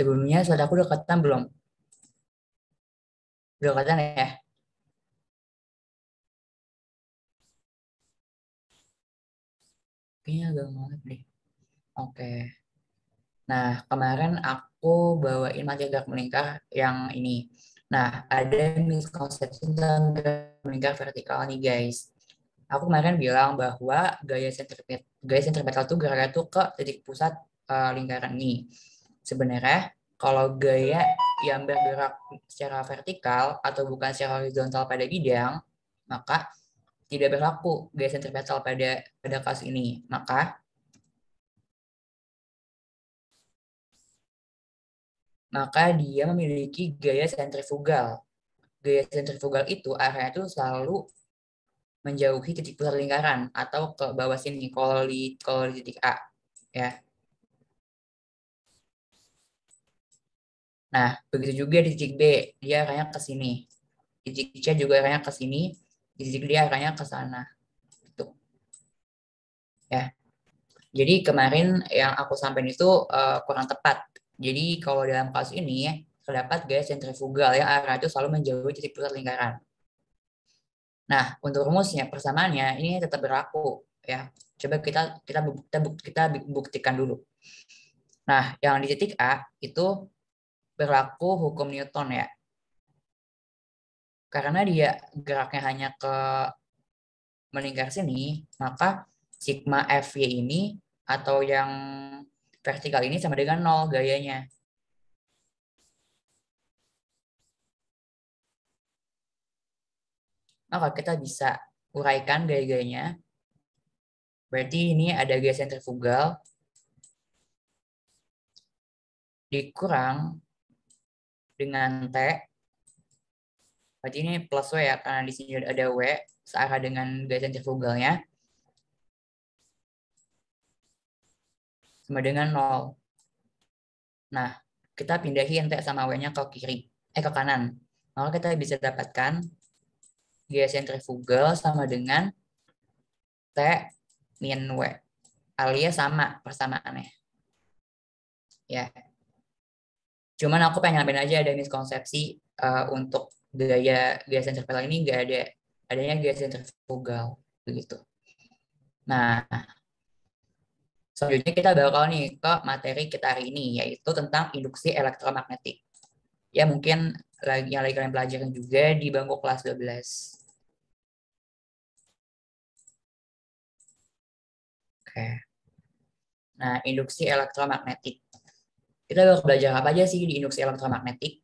Sebelumnya slide aku udah kelihatan belum? Udah kelihatan ya? Kayaknya agak banget deh. Oke. Nah, kemarin aku bawain materi gerak melingkar yang ini. Nah, ada miskonsepsi tentang gerak melingkar vertikal nih guys. Aku kemarin bilang bahwa gaya sentripetal itu geraknya tuh ke titik pusat lingkaran ini. Sebenarnya kalau gaya yang bergerak secara vertikal atau bukan secara horizontal pada bidang, maka tidak berlaku gaya sentripetal pada kasus ini. Maka dia memiliki gaya sentrifugal. Gaya sentrifugal itu arahnya itu selalu menjauhi titik pusat lingkaran atau ke bawah sini kalau di titik A ya. Nah, begitu juga di titik B, dia arahnya ke sini. Di titik C juga arahnya ke sini, di titik D arahnya ke sana. Gitu ya. Jadi kemarin yang aku sampaikan itu kurang tepat. Jadi kalau dalam kasus ini terdapat gaya sentrifugal yang arahnya itu selalu menjauhi titik pusat lingkaran. Nah, untuk rumusnya persamaannya ini tetap berlaku ya. Coba kita buktikan dulu. Nah, yang di titik A itu berlaku hukum Newton ya. Karena dia geraknya hanya ke melingkar sini, maka sigma Fy ini atau yang vertikal ini sama dengan 0 gayanya. Maka kita bisa uraikan gaya-gayanya. Berarti ini ada gaya sentrifugal dikurang dengan T. Berarti ini plus W ya, karena di sini ada W searah dengan gaya sentrifugalnya sama dengan 0. Nah, kita pindahin T sama W-nya ke kiri, ke kanan. Maka kita bisa dapatkan gaya sentrifugal sama dengan T min W. Alias sama persamaannya. Ya. Cuman aku pengen nyampein aja ada miskonsepsi untuk gaya sentripetal ini nggak ada adanya gaya sentrifugal begitu. Nah, selanjutnya kita bakal nih ke materi kita hari ini yaitu tentang induksi elektromagnetik. Ya mungkin yang lagi kalian pelajarin juga di bangku kelas 12. Oke. Nah, induksi elektromagnetik. Kita bakal belajar apa aja sih di induksi elektromagnetik?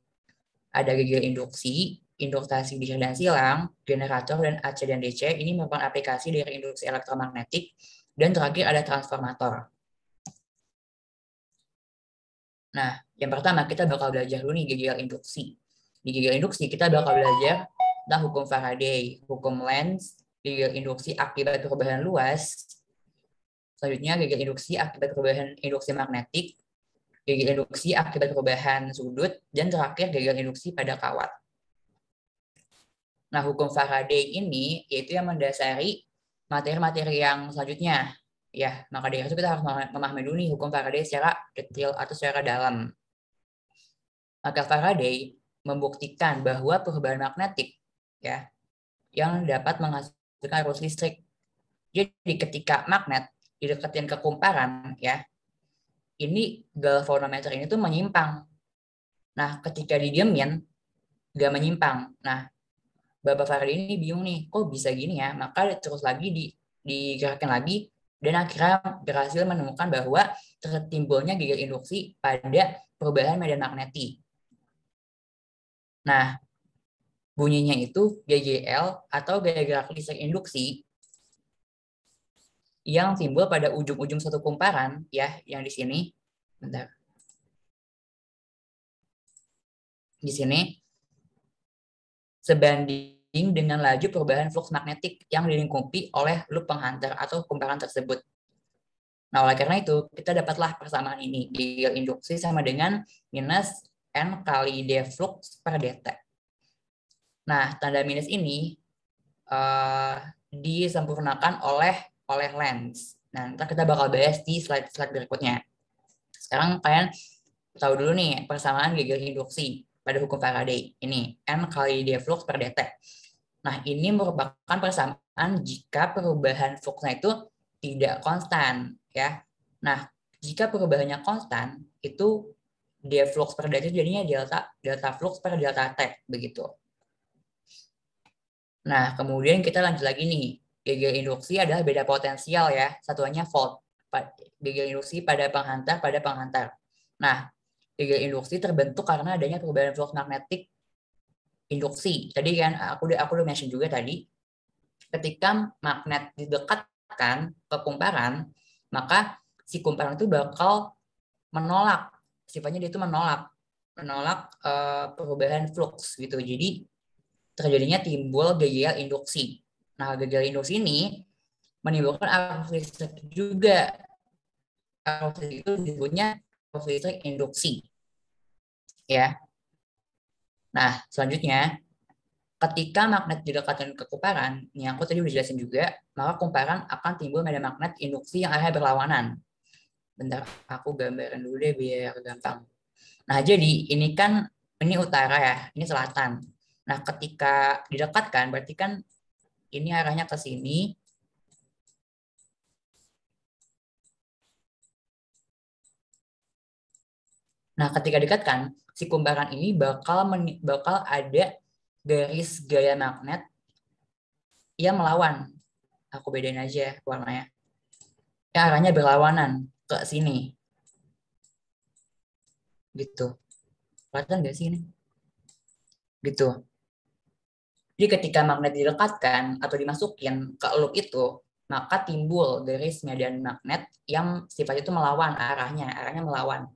Ada gigi induksi, induktasi DC dan silang, generator, dan AC dan DC. Ini merupakan aplikasi dari induksi elektromagnetik. Dan terakhir ada transformator. Nah, yang pertama kita bakal belajar dulu nih gigi induksi. Di gigi induksi kita bakal belajar tentang hukum Faraday, hukum Lenz, gigi induksi akibat perubahan luas. Selanjutnya gigi induksi akibat perubahan induksi magnetik, gigi induksi akibat perubahan sudut, dan terakhir gigi induksi pada kawat. Nah, hukum Faraday ini yaitu yang mendasari materi-materi yang selanjutnya. Ya, maka dari itu kita harus memahami dulu nih hukum Faraday secara detail atau secara dalam. Maka Faraday membuktikan bahwa perubahan magnetik ya yang dapat menghasilkan arus listrik. Jadi ketika magnet dideketin ke kumparan ya, ini galvanometer ini tuh menyimpang. Nah, ketika didiemin gak menyimpang. Nah, Bapak Faraday ini bingung nih, kok bisa gini ya? Maka terus lagi digerakin lagi dan akhirnya berhasil menemukan bahwa tertimbulnya gigi induksi pada perubahan medan magnetik. Nah, bunyinya itu GGL atau gaya gerak listrik induksi yang timbul pada ujung-ujung satu kumparan ya, yang di sini. Bentar. Di sini sebanding dengan laju perubahan flux magnetik yang dilingkupi oleh loop penghantar atau kumparan tersebut. Nah, oleh karena itu, kita dapatlah persamaan ini. Gigi induksi sama dengan minus N kali D flux per dt. Nah, tanda minus ini disempurnakan oleh Lenz. Nah, nanti kita bakal bahas di slide berikutnya. Sekarang kalian tahu dulu nih persamaan gagal induksi pada hukum Faraday. Ini N kali D flux per dt. Nah, ini merupakan persamaan jika perubahan fluxnya itu tidak konstan, ya. Nah, jika perubahannya konstan, itu D flux per dt jadinya delta flux per delta T, begitu. Nah, kemudian kita lanjut lagi nih. Gagal induksi adalah beda potensial ya, satuannya volt. Gagal induksi pada penghantar. Nah, gagal induksi terbentuk karena adanya perubahan flux magnetik induksi. Tadi kan aku udah mention juga tadi, ketika magnet didekatkan ke kumparan, maka si kumparan itu bakal menolak, sifatnya dia itu menolak perubahan flux gitu. Jadi terjadinya timbul gagal induksi. Nah, gagal induksi ini menimbulkan arus listrik juga. Arus listrik itu disebutnya arus listrik induksi. Ya. Nah, selanjutnya, ketika magnet didekatkan ke kumparan, yang aku tadi udah jelasin juga, maka kumparan akan timbul medan magnet induksi yang arahnya berlawanan. Bentar, aku gambarin dulu deh biar gampang. Nah, jadi ini kan, ini utara ya, ini selatan. Nah, ketika didekatkan, berarti kan ini arahnya ke sini. Nah, ketika didekatkan, si kumparan ini bakal ada garis gaya magnet yang melawan. Aku bedain aja warnanya. Yang arahnya berlawanan ke sini. Gitu. Kelihatan nggak sih ini? Gitu. Jadi ketika magnet didekatkan atau dimasukin ke loop itu, maka timbul garis medan magnet yang sifatnya itu melawan arahnya melawan.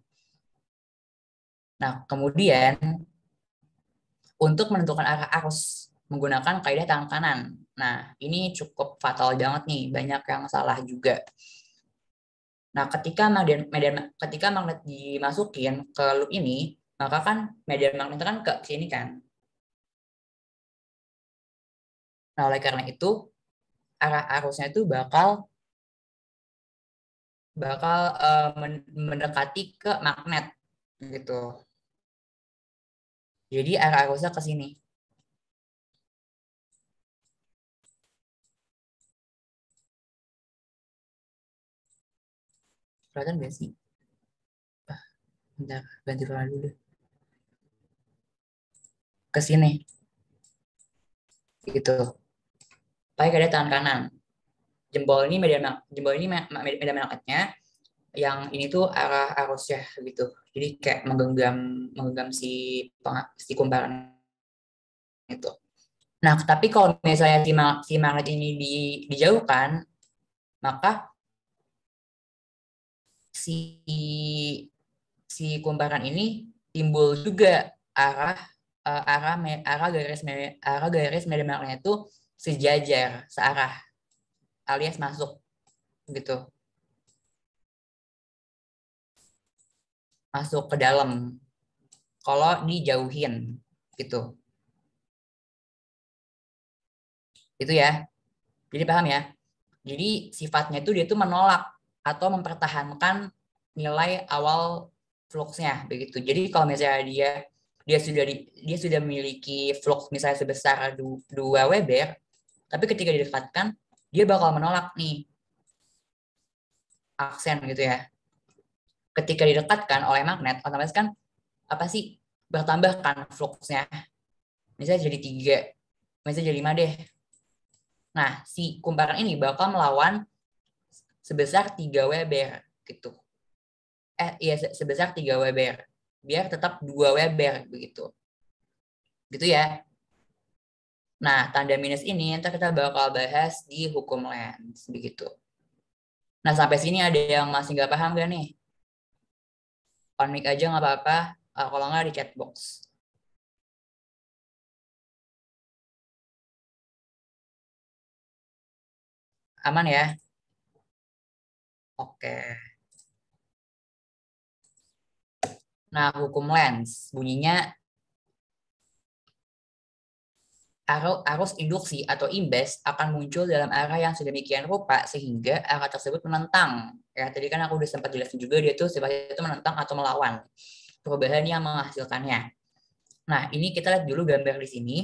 Nah, kemudian untuk menentukan arah arus menggunakan kaidah tangan kanan. Nah, ini cukup fatal banget nih, banyak yang salah juga. Nah, ketika magnet dimasukin ke loop ini, maka kan medan magnet kan ke sini kan. Nah, oleh karena itu arah arusnya itu bakal mendekati ke magnet gitu. Jadi arah arusnya ke sini. Kelihatan nggak sih? Bentar, ganti warna dulu. Ke sini. Gitu. Pakai ada tangan kanan. Jempol ini medan magnetnya, yang ini tuh arah arusnya gitu. Jadi kayak menggenggam si kumparan itu. Nah, tapi kalau misalnya si magnet ini dijauhkan, maka si kumparan ini timbul juga arah garis medan magnet itu sejajar, searah, alias masuk gitu, masuk ke dalam. Kalau dijauhin gitu, itu ya. Jadi paham ya. Jadi sifatnya itu dia tuh menolak atau mempertahankan nilai awal fluxnya begitu. Jadi kalau misalnya dia sudah memiliki flux misalnya sebesar 2 Weber, tapi ketika didekatkan dia bakal menolak nih aksen gitu ya. Ketika didekatkan oleh magnet, otomatis kan apa sih, bertambah kan fluxnya. Misalnya jadi 3, misalnya jadi 5 deh. Nah, si kumparan ini bakal melawan sebesar 3 Weber gitu. Iya, sebesar 3 Weber. Biar tetap 2 Weber begitu. Gitu ya. Nah, tanda minus ini ntar kita bakal bahas di hukum Lenz begitu. Nah, sampai sini ada yang masih nggak paham gak nih? On mic aja nggak apa-apa. Kalau nggak di chat box. Aman ya? Oke. Nah, hukum Lenz bunyinya arus induksi atau imbas akan muncul dalam arah yang sedemikian rupa sehingga arah tersebut menentang. Ya, tadi kan aku udah sempat jelasin juga dia tuh sifatnya itu menentang atau melawan. perubahan yang menghasilkannya. Nah, ini kita lihat dulu gambar di sini.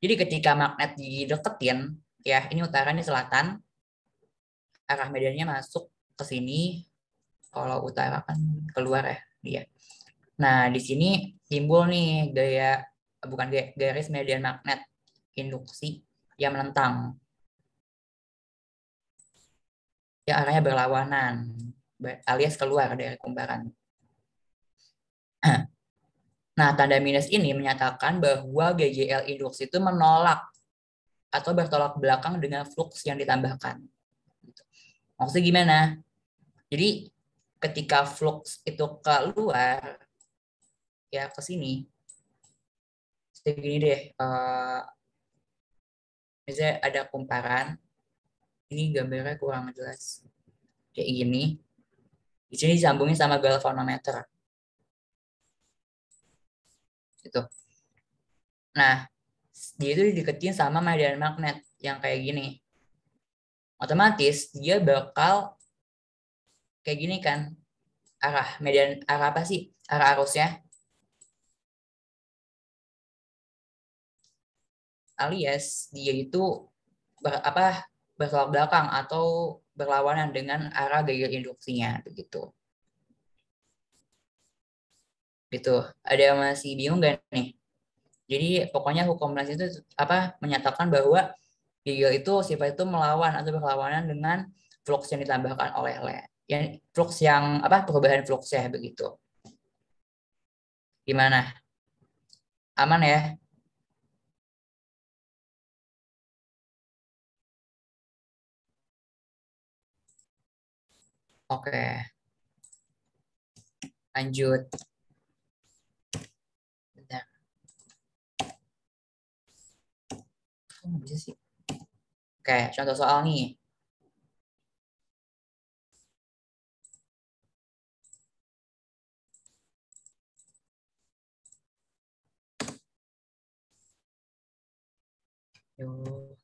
Jadi ketika magnet dideketin, ya ini utara, ini selatan, arah medannya masuk ke sini. Kalau utara kan keluar ya dia. Nah, di sini timbul nih garis medan magnet induksi yang menentang. Yang arahnya berlawanan, alias keluar dari kumparan. Nah, tanda minus ini menyatakan bahwa GGL induksi itu menolak atau bertolak belakang dengan flux yang ditambahkan. Maksudnya gimana? Jadi ketika flux itu keluar, ya ke sini, segini deh, misalnya ada kumparan, ini gambarnya kurang jelas, kayak gini, di sini disambungin sama galvanometer, gitu. Nah, dia itu dideketin sama medan magnet yang kayak gini, otomatis dia bakal kayak gini kan, arah apa sih, arah arusnya, alias dia itu bertolak belakang atau berlawanan dengan arah gaya induksinya, begitu. Gitu. Ada yang masih bingung nggak nih? Jadi pokoknya hukum Lens itu menyatakan bahwa gaya itu sifat itu melawan atau berlawanan dengan flux yang ditambahkan oleh lens. Yang flux yang perubahan fluxnya, begitu. Gimana? Aman ya? Oke, lanjut. Bentar. Kok bisa sih? Oke, contoh soal nih. Yuk.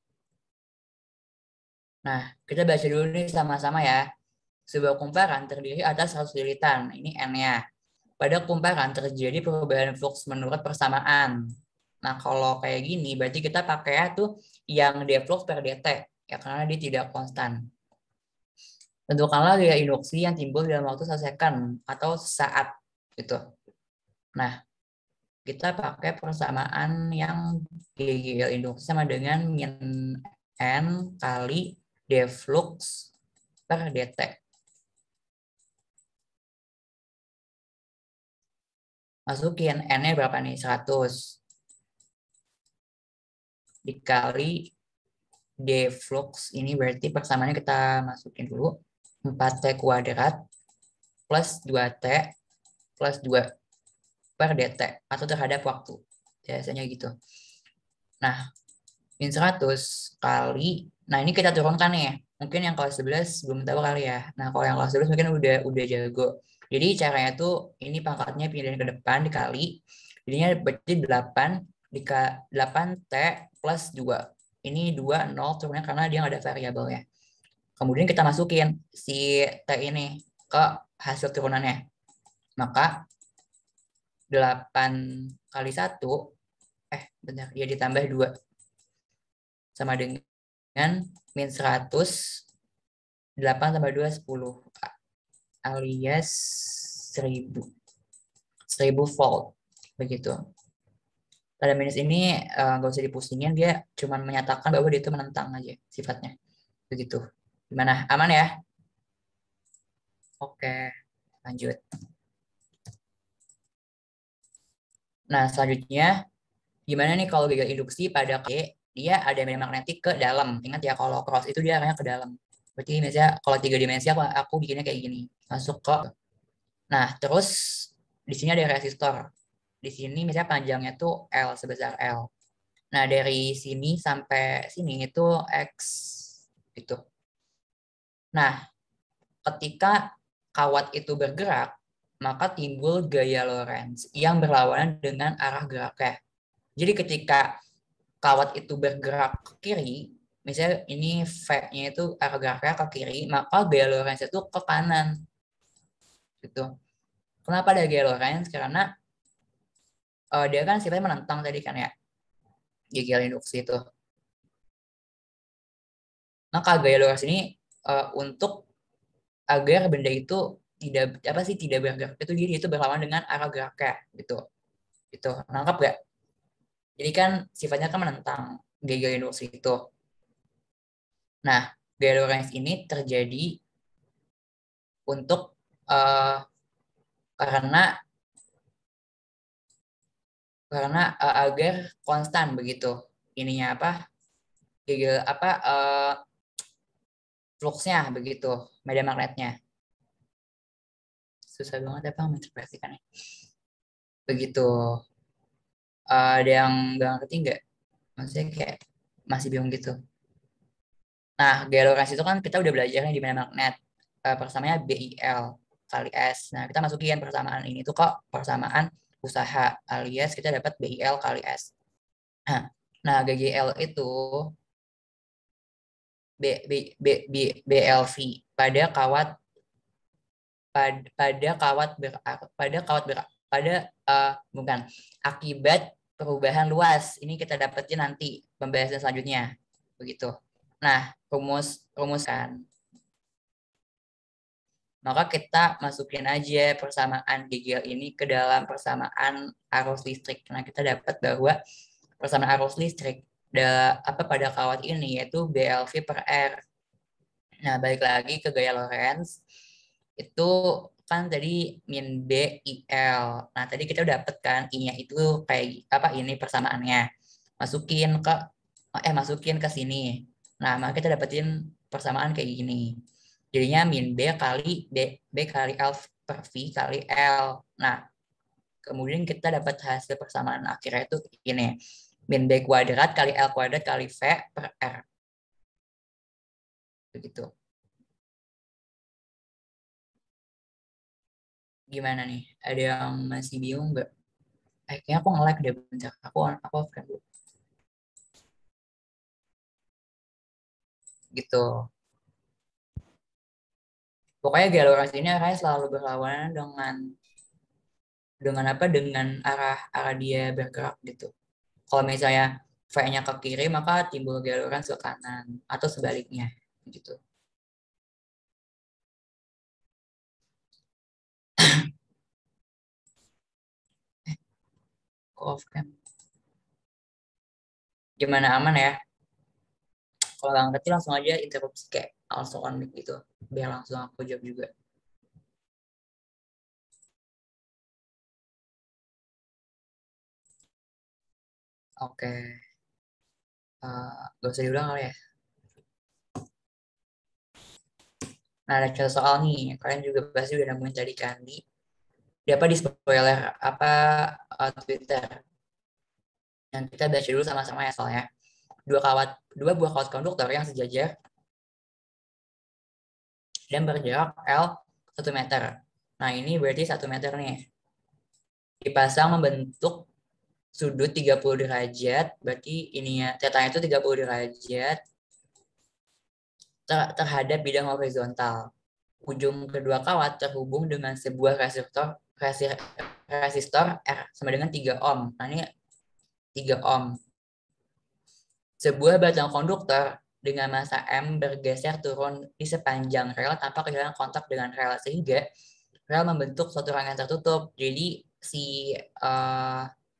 Nah, kita baca dulu nih sama-sama ya. Sebuah kumparan terdiri atas 100 lilitan. Ini N-nya. Pada kumparan terjadi perubahan flux menurut persamaan. Nah, kalau kayak gini, berarti kita pakai tuh yang d flux per dt. Ya, karena dia tidak konstan. Tentukanlah gaya induksi yang timbul dalam waktu 1 second atau saat. Gitu. Nah, kita pakai persamaan yang gaya induksi sama dengan min N kali d flux per dt. Masukin N-nya berapa nih? 100. Dikali d flux ini berarti persamaannya kita masukin dulu. 4T kuadrat plus 2T plus 2 per dt atau terhadap waktu. Biasanya gitu. Nah, min 100 kali, nah ini kita turunkan nih. Mungkin yang kelas 11 belum tahu kali ya. Nah, kalau yang kelas 11 mungkin udah jago. Jadi caranya tuh ini pangkatnya pindahin ke depan dikali. Jadinya berarti 8T plus 2. Ini 2, 0 turunnya karena dia nggak ada variabelnya. Kemudian kita masukin si T ini ke hasil turunannya. Maka 8 kali 1, bentar, dia ditambah 2. Sama dengan min 100, 8 tambah 2, 10. Alias 1000. 1000 volt. Begitu. Pada minus ini nggak usah dipusingin, dia cuma menyatakan bahwa dia itu menentang aja sifatnya. Begitu. Gimana? Aman ya? Oke, lanjut. Nah, selanjutnya gimana nih kalau gagal induksi pada dia ada medan magnetik ke dalam. Ingat ya, kalau cross itu dia arahnya ke dalam. Berarti misalnya kalau 3 dimensi aku bikinnya kayak gini. Masuk ke. Nah, terus di sini ada resistor. Di sini misalnya panjangnya tuh L, sebesar L. Nah, dari sini sampai sini itu X gitu. Nah, ketika kawat itu bergerak, maka timbul gaya Lorentz yang berlawanan dengan arah geraknya. Jadi ketika kawat itu bergerak ke kiri, misalnya ini V-nya itu arah geraknya ke kiri, maka gaya Lorentz itu ke kanan. Gitu. Kenapa ada gaya Lorentz? Karena dia kan sifatnya menentang tadi kan ya, gaya induksi itu. Maka gaya Lorentz ini untuk agar benda itu tidak bergerak itu diri itu berlawan dengan arah geraknya gitu. Gitu. Nangkap gak? Jadi kan sifatnya kan menentang gaya induksi itu. Nah, gaya Lorentz ini terjadi untuk uh, karena agar konstan begitu ininya apa gaya apa fluxnya begitu medan magnetnya susah banget apa menginterpretasikannya begitu. Ada yang nggak ngerti nggak maksudnya kayak masih bingung gitu. Nah, gaya Lorentz itu kan kita udah belajarnya di medan magnet. Persamaannya BIL kali S. Nah, kita masukin persamaan ini tuh kok persamaan usaha alias kita dapat BIL kali S. Nah, GGL itu BLV pada kawat pada kawat pada kawat pada bukan akibat perubahan luas. Ini kita dapetin nanti pembahasan selanjutnya. Begitu. Nah, rumus kan. Maka kita masukin aja persamaan GGL ini ke dalam persamaan arus listrik. Nah, kita dapat bahwa persamaan arus listrik pada kawat ini yaitu BLV per R. Nah, balik lagi ke gaya Lorentz. Itu kan tadi min B I L. Nah, tadi kita udah dapet kan I-nya itu kayak apa ini persamaannya. Masukin ke masukin ke sini. Nah, maka kita dapetin persamaan kayak gini. Jadinya min B kali B kali L per V kali L. Nah, kemudian kita dapat hasil persamaan akhirnya itu ini. Min B kuadrat kali L kuadrat kali V per R. Begitu. Gimana nih? Ada yang masih bingung nggak? Kayaknya aku nge-lag deh bentar. Aku off-cam dulu. Gitu. Pokoknya jalur ini arahnya selalu berlawanan dengan apa? Dengan arah arah dia bergerak gitu. Kalau misalnya V-nya ke kiri maka timbul galuran ke kanan atau sebaliknya gitu. Off-cam. Gimana aman ya? Kalau nggak ngerti langsung aja interupsi kayak langsung on mic gitu. Biar langsung aku jawab juga. Oke. Gak usah diulang kali ya. Nah, ada contoh soal nih. Kalian juga pasti udah nemuin tadi kan di spoiler apa Twitter. Yang kita baca dulu sama-sama ya soalnya. Dua buah kawat konduktor yang sejajar dan berjarak L 1 meter. Nah, ini berarti 1 meter nih. Dipasang membentuk sudut 30 derajat, berarti ininya tetanya itu 30 derajat terhadap bidang horizontal. Ujung kedua kawat terhubung dengan sebuah resistor R sama dengan 3 ohm. Nah, ini 3 ohm. Sebuah batang konduktor dengan massa M bergeser turun di sepanjang rel tanpa kehilangan kontak dengan rel sehingga rel membentuk suatu rangkaian tertutup. Jadi si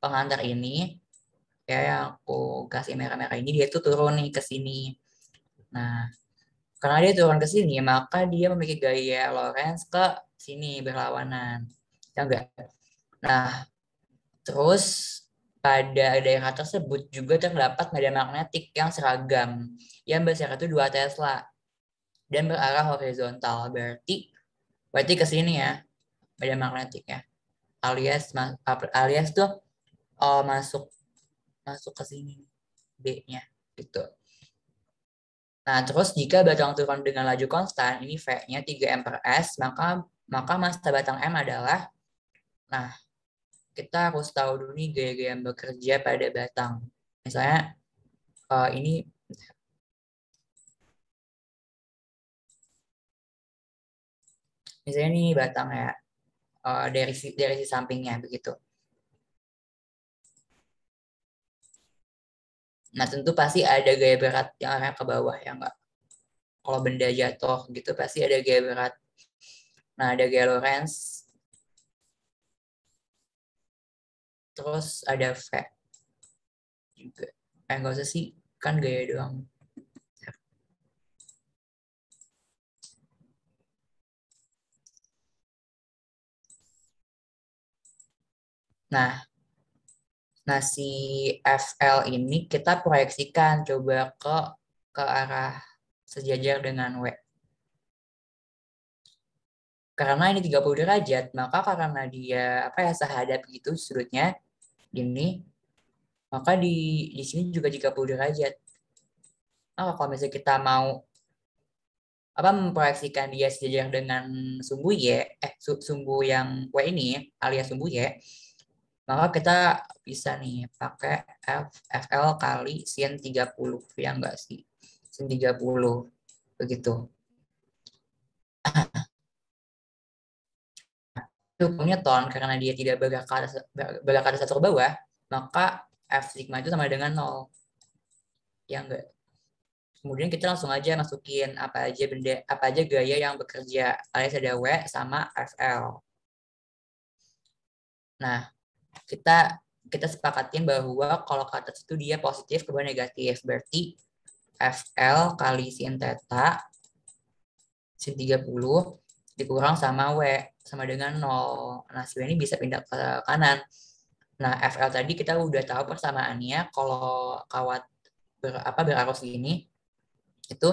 pengantar ini ya yang aku kasih merah-merah ini dia tuh turun nih ke sini. Nah, karena dia turun ke sini maka dia memiliki gaya Lorentz ke sini berlawanan. Ya enggak? Nah, terus pada daerah tersebut juga terdapat medan magnetik yang seragam yang besar itu 2 Tesla dan berarah horizontal. Berarti ke sini ya medan magnetiknya. Alias tuh masuk masuk ke sini B-nya gitu. Nah, terus jika batang turun dengan laju konstan, ini V-nya 3 M per S, maka massa batang M adalah, nah, kita harus tahu dulu nih gaya-gaya yang bekerja pada batang. Misalnya, ini, misalnya nih batang ya. dari sisi sampingnya begitu. Nah, tentu pasti ada gaya berat yang arah ke bawah ya enggak. Kalau benda jatuh gitu pasti ada gaya berat. Nah, ada gaya Lorentz, terus ada V juga. Enggak usah sih, kan gaya doang. Nah, si FL ini kita proyeksikan coba ke arah sejajar dengan W. Karena ini 30 derajat, maka karena dia apa ya sehadap gitu sudutnya ini, maka di sini juga 30 derajat. Nah, kalau misalnya kita mau apa memproyeksikan dia sejajar dengan sumbu Y, sumbu yang W ini alias sumbu Y, maka kita bisa nih pakai FL kali sin 30 ya enggak sih? Sin 30 begitu. Hukum Newton karena dia tidak bergerak ke atas atau ke bawah, maka F sigma itu sama dengan 0. Ya enggak. Kemudian kita langsung aja masukin apa aja gaya yang bekerja alias ada W sama FL. Nah, kita kita sepakatin bahwa kalau ke atas itu dia positif ke bawah negatif. Berarti FL kali sin theta sin 30 dikurang sama W sama dengan 0. Nah, si W ini bisa pindah ke kanan. Nah, FL tadi kita udah tahu persamaannya kalau kawat berarus ini itu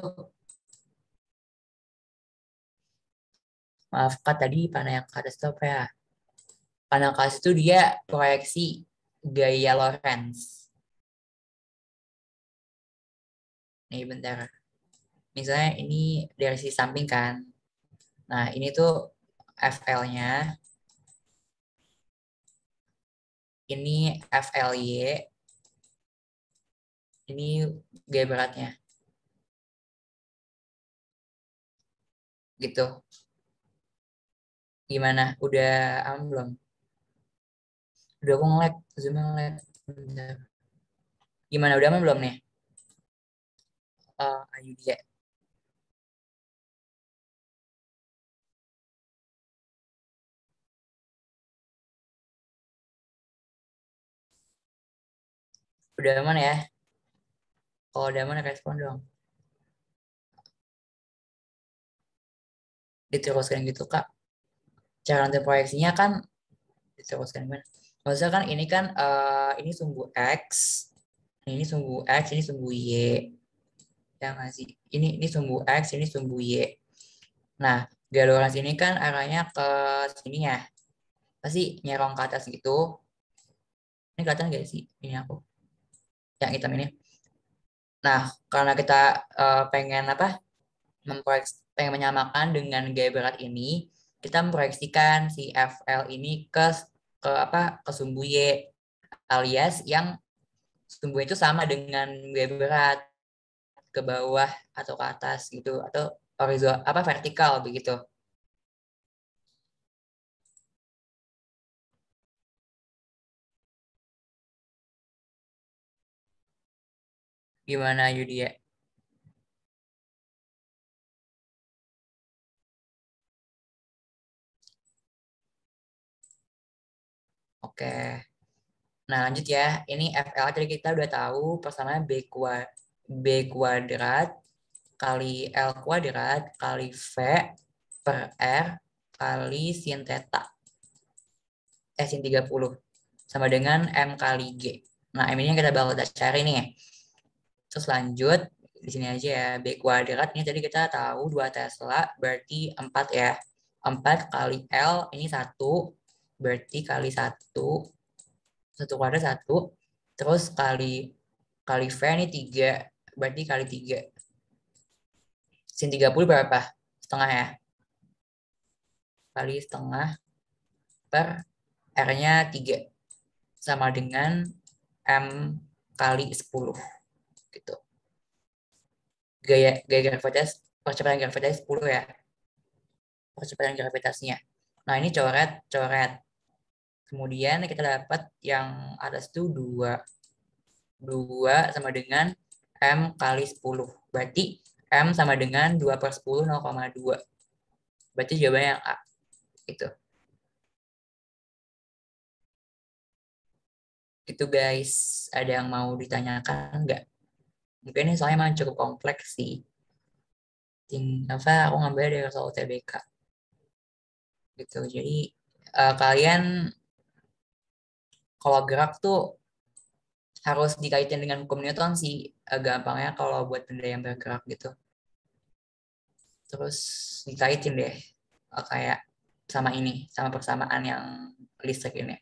maaf Kak tadi panah yang ke atas itu apa ya? Panah ke atas itu dia proyeksi gaya Lorentz. Nih bentar. Misalnya ini dari sisi samping kan. Nah, ini tuh FL-nya. Ini FLY. Ini gaya beratnya. Gitu. Gimana? Udah aman belum? Udah aku nge-lag. Zoom nge-lag. Bentar. Gimana? Udah aman belum nih? Ayu dia. Udah aman ya? Kalau udah aman respon dong. Diteruskan gitu, Kak. Cara nanti proyeksinya kan diteruskan gimana? Maksudnya kan ini kan ini sumbu X, ini sumbu Y. Ya nggak sih? Ini sumbu X, ini sumbu Y. Nah, galuran sini kan arahnya ke sini ya. Pasti nyerong ke atas gitu. Ini kelihatan nggak sih? Ini aku. Yang hitam ini. Nah, karena kita pengen apa? Pengen menyamakan dengan gaya berat ini, kita memproyeksikan si FL ini ke sumbu Y alias yang sumbu itu sama dengan gaya berat ke bawah atau ke atas gitu atau horizontal apa vertikal begitu. Gimana Yudia? Oke. Nah, lanjut ya. Ini FL tadi kita udah tahu persamaan B kuadrat kali L kuadrat kali V per R kali sin theta. Sin 30 sama dengan M kali G. Nah, M ini yang kita bakal cari nih. Terus lanjut di sini aja ya. B kuadrat ini tadi kita tahu 2 Tesla berarti 4 ya. 4 kali L ini 1 berarti kali 1 kuadrat 1 terus kali V ini 3 berarti kali 3. Sin 30 berapa? Setengah ya. Kali setengah per R-nya 3 sama dengan M kali 10 gitu. Gaya gravitas percepatan gravitasi 10 ya. Percepatan gravitasnya. Nah, ini coret. Kemudian kita dapat yang atas itu 2. 2 sama dengan M kali 10. Berarti M sama dengan 2/10, 0,2. Berarti jawabannya yang A. Itu. Itu guys. Ada yang mau ditanyakan nggak? Mungkin ini soalnya memang cukup kompleks sih. Apa aku ngambil dari soal UTBK. Gitu. Jadi kalian kalau gerak tuh harus dikaitin dengan hukum Newton sih, gampangnya kalau buat benda yang bergerak gitu. Terus dikaitin deh kayak sama ini, sama persamaan yang listrik ini.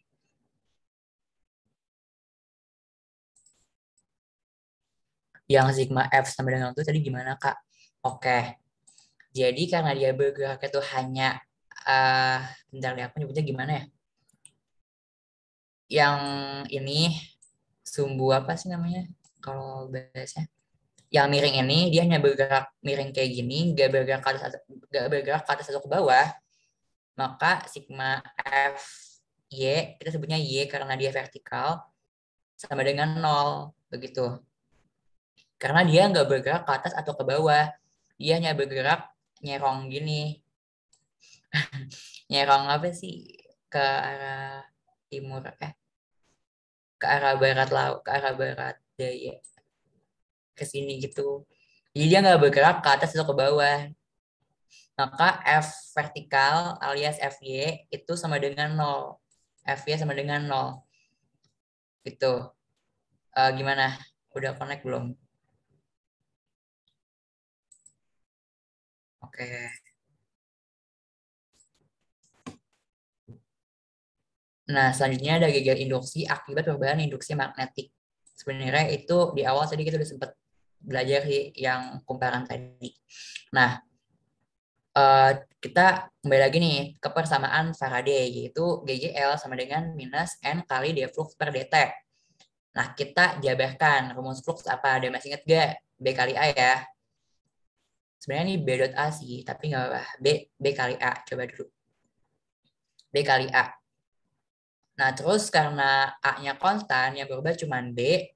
Yang sigma F sama dengan itu tadi gimana Kak? Oke, jadi karena dia bergerak itu hanya, uh, bentar deh aku nyebutnya gimana ya? Yang ini sumbu apa sih namanya? Kalau bahasanya? Yang miring ini dia hanya bergerak miring kayak gini, gak bergerak ke atas atau ke bawah, maka sigma F Y, kita sebutnya Y karena dia vertikal, sama dengan 0, begitu. Karena dia nggak bergerak ke atas atau ke bawah, dia hanya bergerak nyerong gini. Nyerong apa sih? Ke arah timur, ke arah barat laut, ke arah barat daya, ke sini gitu. Jadi dia nggak bergerak ke atas atau ke bawah. Maka F vertikal alias FY itu sama dengan 0. FY sama dengan 0. Gitu. Gimana? Udah connect belum? Oke. Nah, selanjutnya ada gagal induksi akibat perubahan induksi magnetik. Sebenarnya itu di awal tadi kita udah sempat belajar yang kumparan tadi. Nah, eh, kita kembali lagi nih ke persamaan Faraday, yaitu GGL sama dengan minus N kali D flux per dt. Nah, kita jabarkan rumus flux apa? Ada masih ingat gak? B kali A ya. Sebenarnya ini B dot A sih, tapi nggak apa-apa. B kali A. Coba dulu. B kali A. Nah, terus karena A-nya konstan, yang berubah cuma B,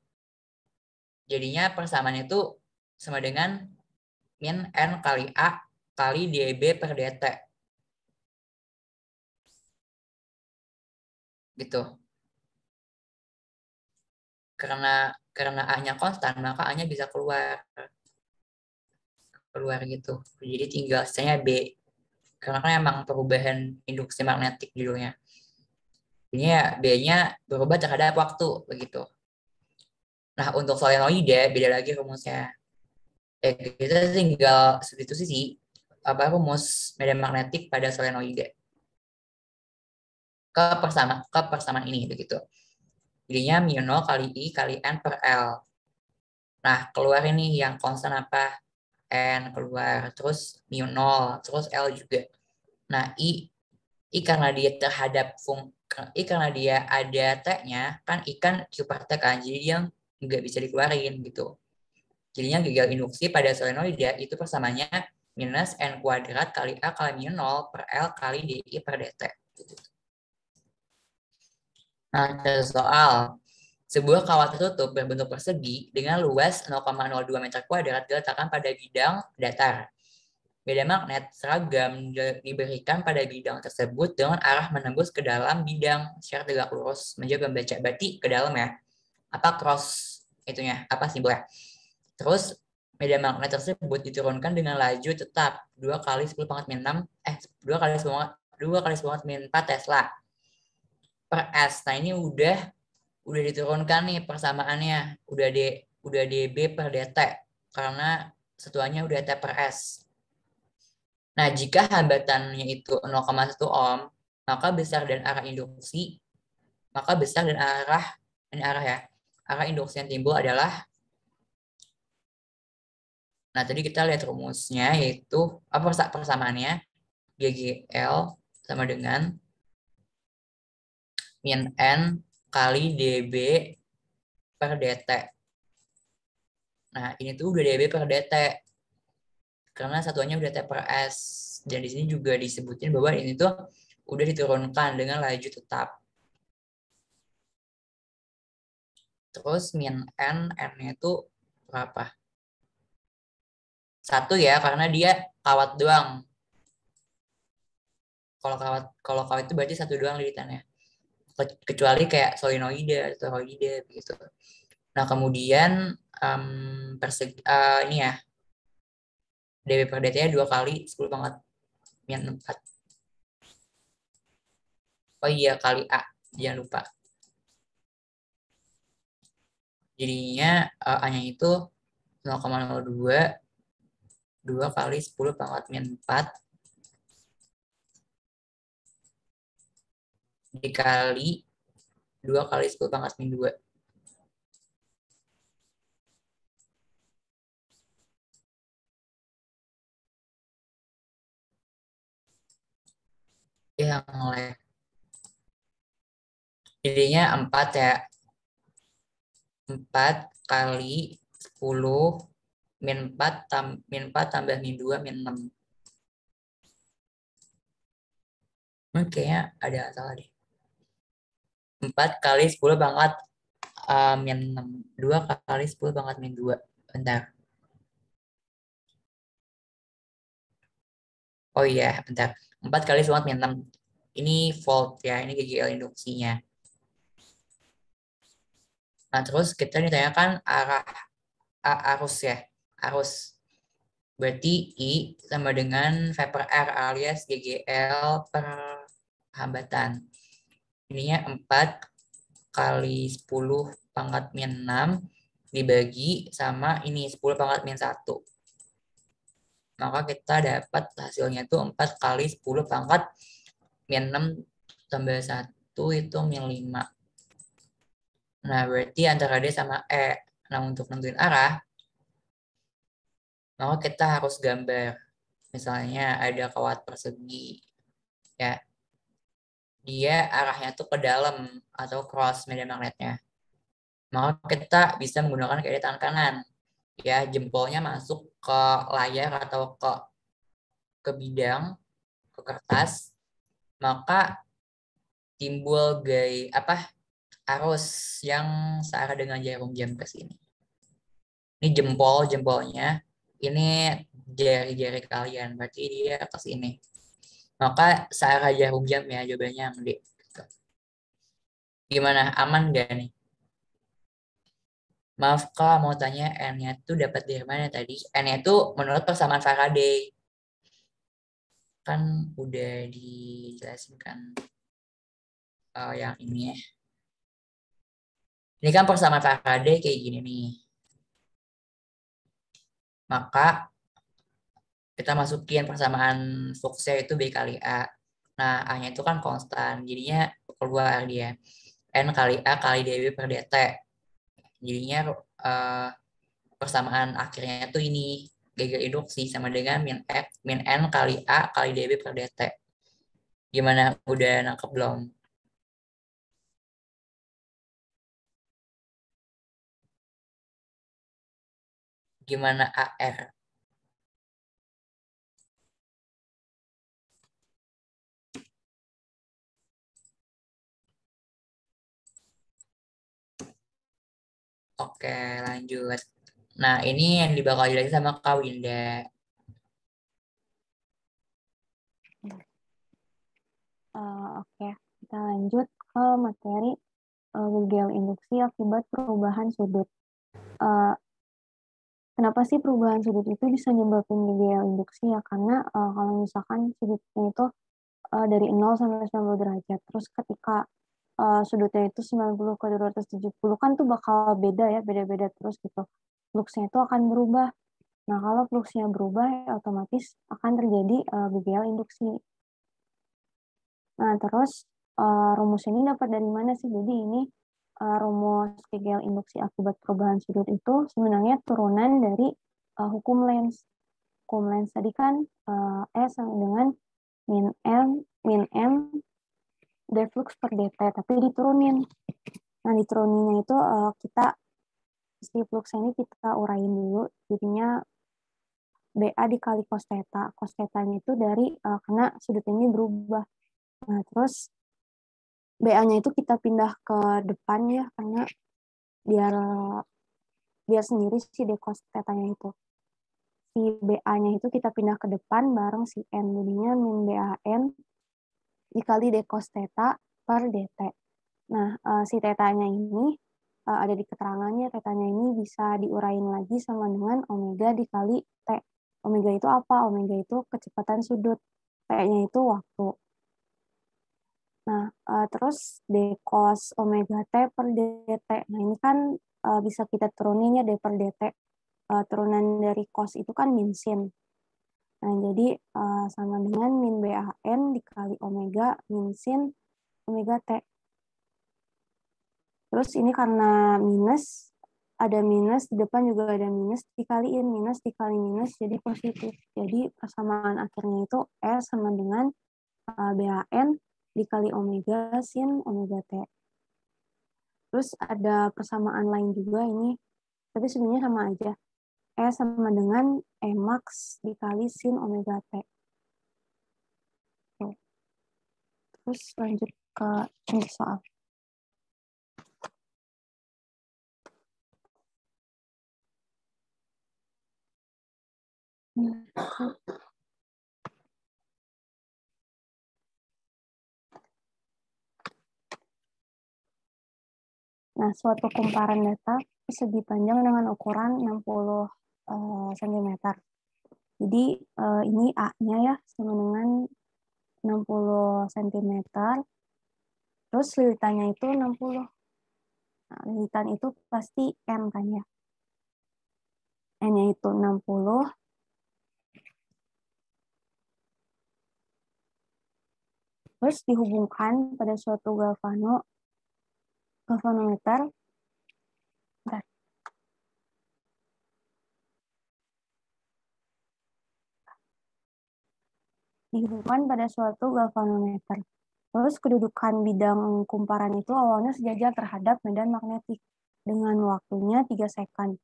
jadinya persamaan itu sama dengan min N kali A kali dB per dt. Gitu. Karena A-nya konstan, maka A-nya bisa keluar gitu. Jadi tinggal sisanya B. Karena kan emang perubahan induksi magnetik judulnya. Ini ya B-nya berubah terhadap waktu begitu. Nah, untuk solenoide beda lagi rumusnya. Kita tinggal substitusi sih apa rumus medan magnetik pada solenoide ke persamaan ini begitu. Jadinya mu 0 kali I kali N per L. Nah, keluar ini yang konstan apa? N keluar, terus mu 0, terus L juga. Nah, I karena dia terhadap I karena dia ada T-nya, kan I kan Q per T kan, jadi dia nggak bisa dikeluarin gitu. Jadinya gagal induksi pada solenoida itu persamanya minus N kuadrat kali A kali mu 0 per L kali DI per dt. Nah, soal sebuah kawat tertutup berbentuk persegi dengan luas 0,02 meter kuadrat diletakkan pada bidang datar. Medan magnet seragam diberikan pada bidang tersebut dengan arah menembus ke dalam bidang secara tegak lurus. Menjadi membaca berarti ke dalam ya. Apa cross itunya? Apa simbolnya? Terus medan magnet tersebut diturunkan dengan laju tetap 2 kali 10 pangkat min 6 2 kali 10 pangkat min 4 Tesla per S. Nah, ini udah diturunkan nih persamaannya, udah dB per dt karena satuannya udah T per S. Nah, jika hambatannya itu 0,1 ohm, maka besar dan arah induksi, maka besar dan arah ini arah ya. Arah induksi yang timbul adalah, nah tadi kita lihat rumusnya yaitu apa persamaannya GGL sama dengan min N kali dB per dt. Nah, ini tuh udah dB per dt karena satuannya udah T per S. Dan di sini juga disebutin bahwa ini tuh udah diturunkan dengan laju tetap. Terus min n, n-nya itu berapa? 1 ya, karena dia kawat doang. Kalau kawat itu berarti 1 doang lilitannya. Kecuali kayak solenoide, toroide gitu. Nah, kemudian ini ya, dB per dt-nya 2 kali 10 pangkat min 4. Oh iya, kali A, jangan lupa. Jadinya A-nya itu 0,02 2 kali 10 pangkat min 4 dikali 2 kali 10 pangkat min 2. Yang lain. Jadinya 4 ya. 4 kali 10 min 4 tambah min 2 min 6. Kayaknya ada salah deh. 4 kali 10 pangkat min 6. 2 kali 10 pangkat min 2. Bentar. Oh iya, bentar. 4 kali 10 pangkat min 6. Ini volt ya, ini GGL induksinya. Nah, terus kita ditanyakan arus ya. Arus. Berarti I sama dengan V per R alias GGL per hambatan. Ininya 4 kali 10 pangkat min 6 dibagi sama ini 10 pangkat min 1. Maka kita dapat hasilnya itu 4 kali 10 pangkat min 6 tambah 1 itu min 5. Nah, berarti antara D sama E. Nah, untuk nentuin arah, maka kita harus gambar. Misalnya ada kawat persegi. Ya, dia arahnya tuh ke dalam atau cross medan magnetnya. Maka kita bisa menggunakan kaidah tangan kanan. Ya, jempolnya masuk ke layar atau ke bidang, ke kertas, maka timbul arus yang searah dengan jarum jam ke sini. Ini jempolnya, ini jari-jari kalian, berarti dia ke sini. Maka searah jarum jam ya jawabannya yang D. Gimana, aman gak nih? Maaf Kak, mau tanya N-nya tuh dapat dari mana tadi? N-nya tuh menurut persamaan Faraday. Kan udah dijelasin kan yang ini ya. Ini kan persamaan Faraday kayak gini nih. Maka kita masukin persamaan Fuchsnya itu B kali A. Nah, A-nya itu kan konstan. Jadinya keluar dia. N kali A kali dB per dt. Jadinya persamaan akhirnya itu ini. Gagal induksi sama dengan min N kali A kali dB per dt. Gimana? Udah nangkep belum? Gimana AR? Oke, lanjut. Nah, ini yang bakal jelasin sama Kak Winda. Oke, kita lanjut ke materi GGL induksi akibat perubahan sudut. Kenapa sih perubahan sudut itu bisa nyebabin GGL induksi ya? Karena kalau misalkan sudutnya itu dari 0 sampai 90 derajat, terus ketika sudutnya itu 90 ke 270 kan tuh bakal beda ya, beda-beda terus gitu. Fluksnya itu akan berubah. Nah, kalau fluksnya berubah, ya otomatis akan terjadi GGL induksi. Nah, terus rumus ini dapat dari mana sih? Jadi ini rumus GGL induksi akibat perubahan sudut itu sebenarnya turunan dari hukum Lenz. Hukum Lenz tadi kan E sama dengan min M deflux per dt, tapi diturunin. Nah, dituruninnya itu kita si fluxnya ini kita urain dulu. Jadinya BA dikali cos theta. Cos theta-nya itu dari karena sudut ini berubah. Nah, terus BA-nya itu kita pindah ke depan ya, karena biar sendiri si d cos tetanya itu. Si BA-nya itu kita pindah ke depan bareng si N. Jadinya min BAN dikali d cos theta per dt. Nah, si tetanya ini ada di keterangannya, tetanya ini bisa diurain lagi sama dengan omega dikali T. Omega itu apa? Omega itu kecepatan sudut. T-nya itu waktu. Nah, terus d cos omega T per dt. Nah, ini kan bisa kita turunin ya d per dt. Turunan dari cos itu kan min sin. Nah, jadi sama dengan min BAN dikali omega min sin omega T. Terus ini karena minus, ada minus, di depan juga ada minus, dikaliin minus, dikali minus, jadi positif. Jadi persamaan akhirnya itu S sama dengan BAN dikali omega sin omega T. Terus ada persamaan lain juga ini, tapi sebenarnya sama aja. S sama dengan E max dikali sin omega T. Terus lanjut ke contoh soal. Nah, suatu kumparan data persegi panjang dengan ukuran 60 cm. Jadi ini A-nya ya sama dengan 60 cm. Terus lilitannya itu 60. Nah, lilitan itu pasti N kan ya. N-nya itu 60. Terus dihubungkan pada suatu galvanometer. Bentar. Dihubungkan pada suatu galvanometer. Terus kedudukan bidang kumparan itu awalnya sejajar terhadap medan magnetik dengan waktunya 3 second.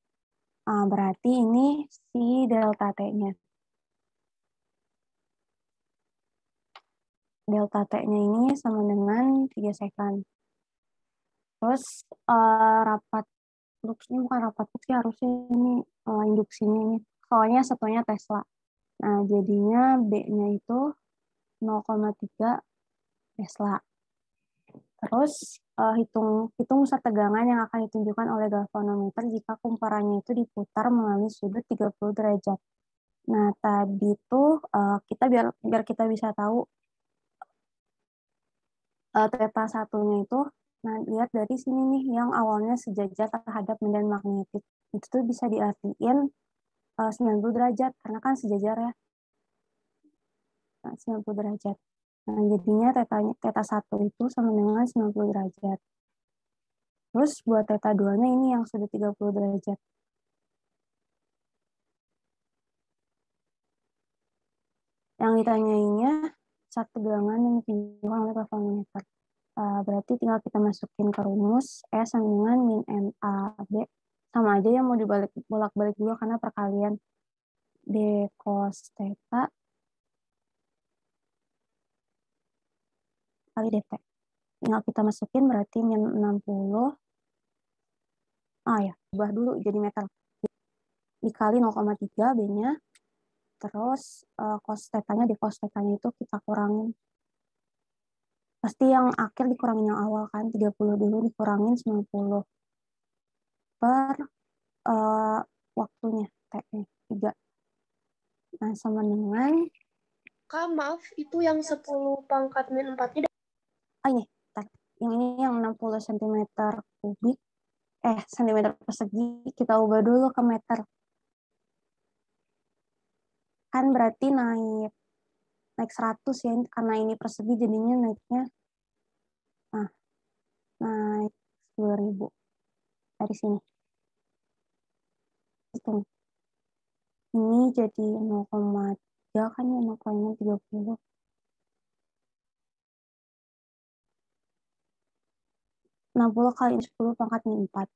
Berarti ini si delta T-nya. Delta T-nya ini sama dengan 3 second. Terus rapat Lux ini bukan rapat Lux ya, harusnya ini induksinya ini. Soalnya satunya Tesla. Nah, jadinya B-nya itu 0,3 Tesla. Terus hitung pusat tegangan yang akan ditunjukkan oleh galvanometer jika kumparannya itu diputar melalui sudut 30 derajat. Nah, tadi tuh kita biar kita bisa tahu theta satunya itu, nah lihat dari sini nih yang awalnya sejajar terhadap medan magnetik. Itu tuh bisa diartiin 90 derajat karena kan sejajar ya. Nah, 90 derajat. Nah, jadinya theta 1 itu sama dengan 90 derajat. Terus buat theta 2-nya ini yang sudut 30 derajat. Yang ditanyainnya pusat tegangan yang ditunjukkan oleh galvanometer. Berarti tinggal kita masukin ke rumus S sama dengan min NAB. Sama aja ya mau bolak-balik juga karena perkalian D cos theta kali dt. Tinggal kita masukin berarti min 60. Ya, ubah dulu jadi meter. Dikali 0,3 B-nya. Terus cos theta-nya, D cos theta-nya itu kita kurangin. Pasti yang akhir dikurangin yang awal kan. 30 dulu dikurangin 90. Per waktunya, T-nya, 3. Nah, sama dengan... Kak, maaf, itu yang 10 pangkat min 4-nya. Ini, yang ini yang 60 cm kubik. Cm persegi, kita ubah dulu ke meter. Kan berarti naik 100 ya, karena ini persegi jadinya naiknya naik 10.000 dari sini. Hitung. Ini jadi 0,3 kan ya, 0,30. 60 kali 10 pangkat min 4.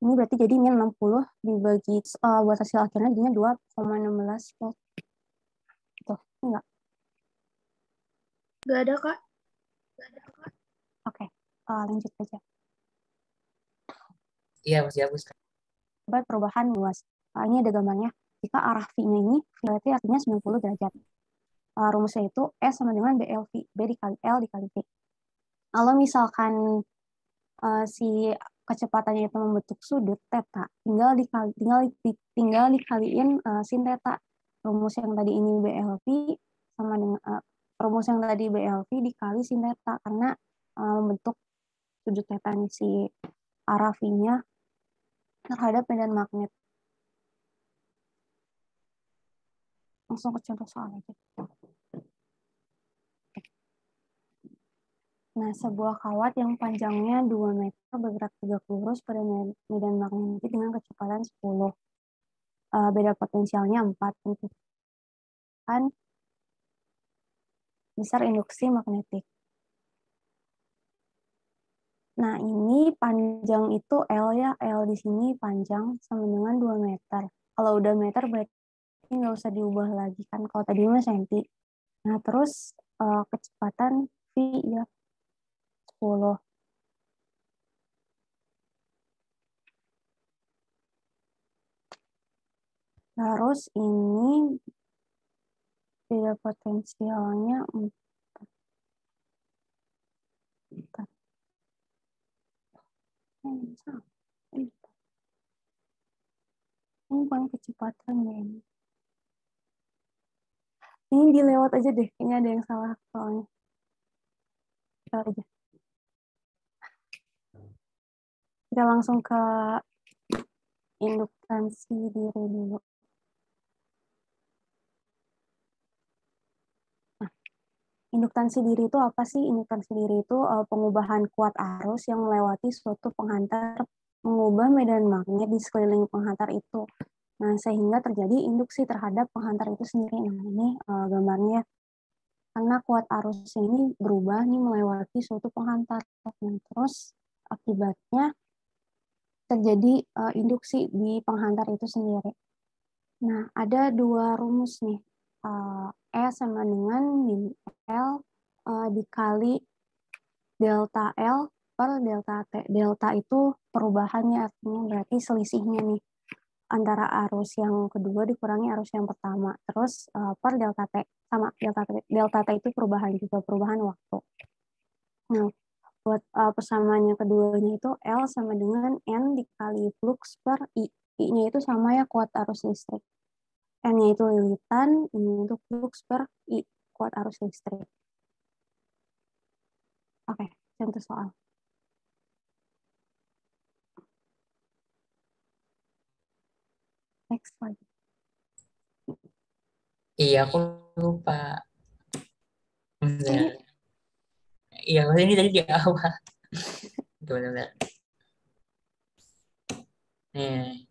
Ini berarti jadi min 60 dibagi buat hasil akhirnya jadinya 2,16 volt. Tuh, enggak? Nggak ada, Kak. Oke, lanjut aja. Iya, masih hapus. Buat perubahan luas. Ini ada gambarnya. Jika arah V-nya ini, berarti artinya 90 derajat. Rumusnya itu S sama dengan BLV, B dikali L dikali V. Kalau misalkan si kecepatannya itu membentuk sudut theta, tinggal dikaliin sin theta. Rumus yang tadi ini BLV sama dengan rumus yang tadi BLV dikali sin theta karena membentuk sudut theta nih si arah V-nya terhadap medan magnet. Langsung ke contoh soal aja. Nah, sebuah kawat yang panjangnya 2 meter bergerak tegak lurus pada medan magnetik dengan kecepatan 10. Beda potensialnya 4. Tentukan besar induksi magnetik. Nah, ini panjang itu L ya. L di sini panjang sama dengan 2 meter. Kalau udah meter berarti nggak usah diubah lagi kan. Kalau tadi mah senti. Nah, terus kecepatan V ya 10. Terus ini beda potensialnya 4. Ini bukan kecepatan ya. Ini dilewat aja deh. Ini ada yang salah soalnya. Kita aja. Kita langsung ke induktansi diri dulu. Nah, induktansi diri itu apa sih? Induktansi diri itu pengubahan kuat arus yang melewati suatu penghantar, mengubah medan magnet di sekeliling penghantar itu. Nah, sehingga terjadi induksi terhadap penghantar itu sendiri. Nah, ini gambarnya. Karena kuat arus ini berubah nih melewati suatu penghantar. Nah, terus akibatnya terjadi induksi di penghantar itu sendiri. Nah, ada dua rumus nih. E sama dengan min L dikali delta L per delta T. Delta itu perubahannya, artinya berarti selisihnya nih antara arus yang kedua dikurangi arus yang pertama. Terus per delta T sama delta T itu perubahan juga, perubahan waktu. Nah, buat persamaannya keduanya itu L sama dengan N dikali flux per I. I-nya itu sama ya kuat arus listrik. N-nya itu lilitan, ini untuk flux per I, kuat arus listrik. Oke, contoh soal. Next slide. Iya, aku lupa. Ini, Iya, ini tadi di awal. Benar-benar. Nih.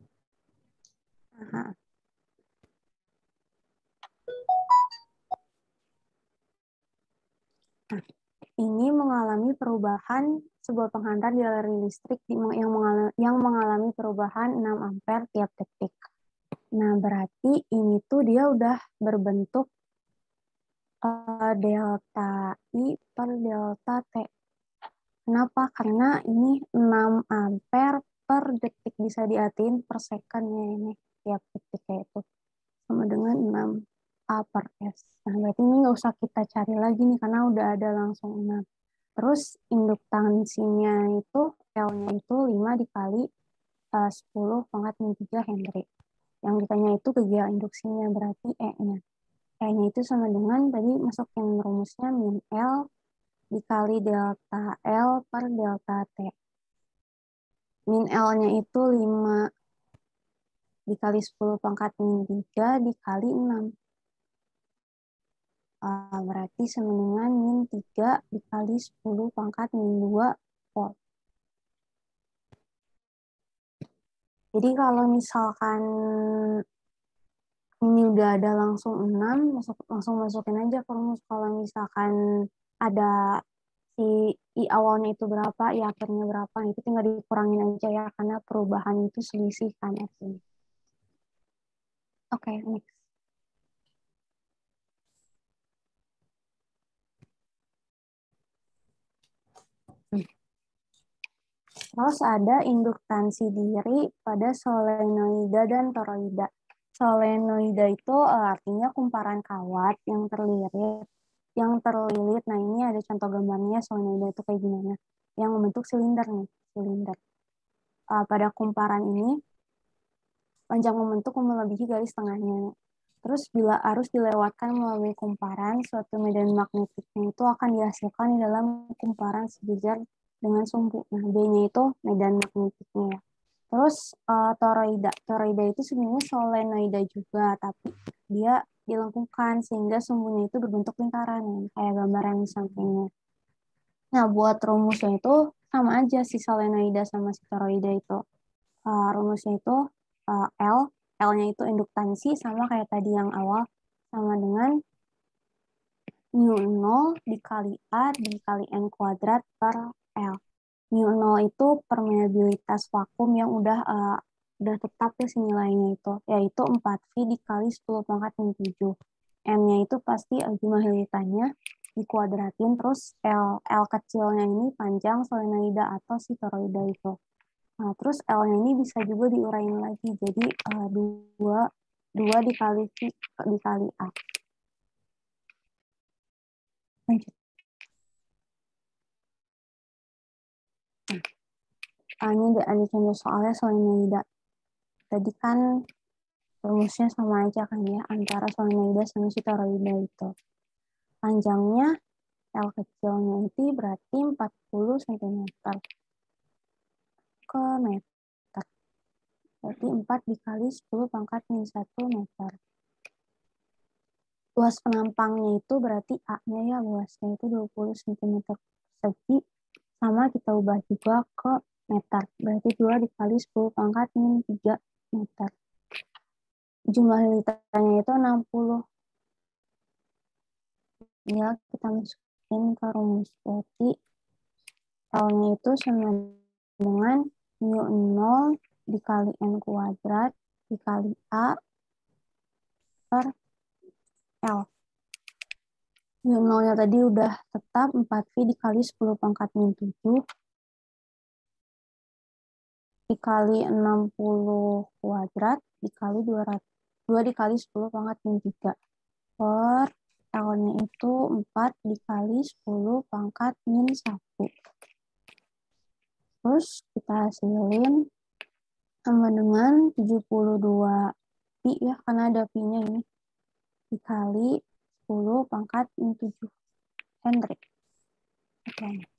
aha. Nah, ini mengalami perubahan sebuah penghantar di aliran listrik yang mengalami perubahan 6 ampere tiap detik. Nah, berarti ini tuh dia udah berbentuk delta I per delta T. Kenapa? Karena ini 6 ampere per detik, bisa diartiin per second ya ini tiap detiknya itu sama dengan 6 A per S. Nah, berarti ini nggak usah kita cari lagi nih karena udah ada langsung 6. Terus induktansinya itu L-nya itu 5 dikali 10 pangkat min 3 Henry. Yang ditanya itu kegiatan induksinya, berarti E-nya. E-nya itu sama dengan tadi masukin rumusnya min L dikali delta L per delta T. Min L-nya itu 5 dikali 10 pangkat min 3 dikali 6. Berarti sama dengan min 3 dikali 10 pangkat min 2 volt. Jadi kalau misalkan ini udah ada langsung 6, langsung masukin aja ke rumus. Kalau misalkan ada si I awalnya itu berapa, I akhirnya berapa, itu tinggal dikurangin aja ya, karena perubahan itu selisih kan artinya. Oke, next. Terus ada induktansi diri pada solenoida dan toroida. Solenoida itu artinya kumparan kawat yang terlilit. Nah, ini ada contoh gambarnya solenoida itu kayak gimana. Yang membentuk silinder nih, silinder. Pada kumparan ini, panjang membentuk melebihi garis tengahnya. Terus bila arus dilewatkan melalui kumparan, suatu medan magnetiknya itu akan dihasilkan di dalam kumparan sejajar dengan sumbu. Nah, B-nya itu medan magnetiknya ya. Terus toroida. Toroida itu sebenarnya solenoida juga, tapi dia dilengkungkan sehingga sumbunya itu berbentuk lingkaran, kayak gambar yang di sampingnya. Nah, buat rumusnya itu sama aja si solenoida sama si toroida itu. Rumusnya itu L-nya itu induktansi sama kayak tadi yang awal, sama dengan mu0 dikali A dikali N kuadrat per L. Mu0 itu permeabilitas vakum yang udah tetap ya si nilainya itu, yaitu 4V dikali 10 pangkat min 7. N-nya itu pasti jumlah lilitannya dikuadratin, terus L kecilnya ini panjang solenoida atau si toroida itu. Nah, terus L-nya ini bisa juga diuraiin lagi, jadi 2 dikali V dikali A. Lanjut. Ini ada contoh soalnya solenoida. Tadi kan rumusnya sama aja kan ya, antara solenoida sama si toroida itu. Panjangnya L kecilnya itu berarti 40 cm ke meter. Berarti 4 dikali 10 pangkat min 1 meter. Luas penampangnya itu berarti A-nya ya, luasnya itu 20 cm persegi. Sama kita ubah juga ke meter. Berarti 2 dikali 10 pangkat min 3 meter. Jumlah lilitannya itu 60. Ya, kita masukin ke rumus. Berarti L-nya itu sama dengan mu0 dikali N kuadrat dikali A per L. Mu0-nya tadi udah tetap 4V dikali 10 pangkat min 7 dikali 60 kuadrat dikali 2 dikali 10 pangkat min 3 per L-nya itu 4 dikali 10 pangkat min 1. Terus kita hasilin sama dengan 72 pi ya, karena ada pi-nya ini, dikali 10 pangkat min 7 Henry. Oke.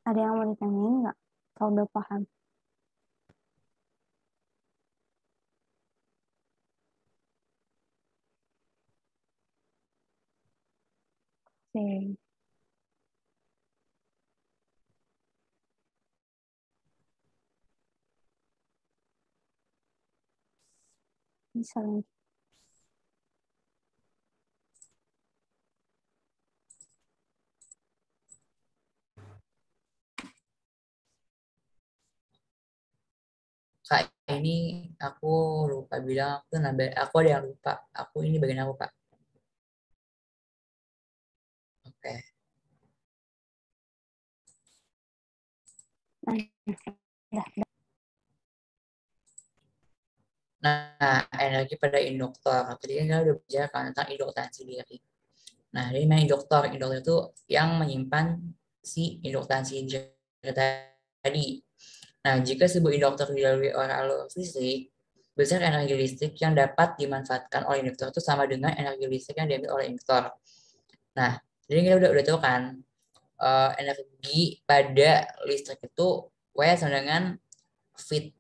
Ada yang mau ditanyain nggak? Atau udah paham? Oke. Bisa lanjut. Kak, ini aku lupa bilang, aku ada yang lupa. Aku ini bagian aku, Kak. Oke. Nah, energi pada induktor. Tadi kan kita udah bicara tentang induktansi diri. Nah, ini main induktor. Induktor itu yang menyimpan si induktansi diri tadi. Nah, jika sebuah induktor dilalui oleh alur listrik, besar energi listrik yang dapat dimanfaatkan oleh induktor itu sama dengan energi listrik yang diambil oleh induktor. Nah, jadi kita udah tahu kan, energi pada listrik itu W sama dengan Fit.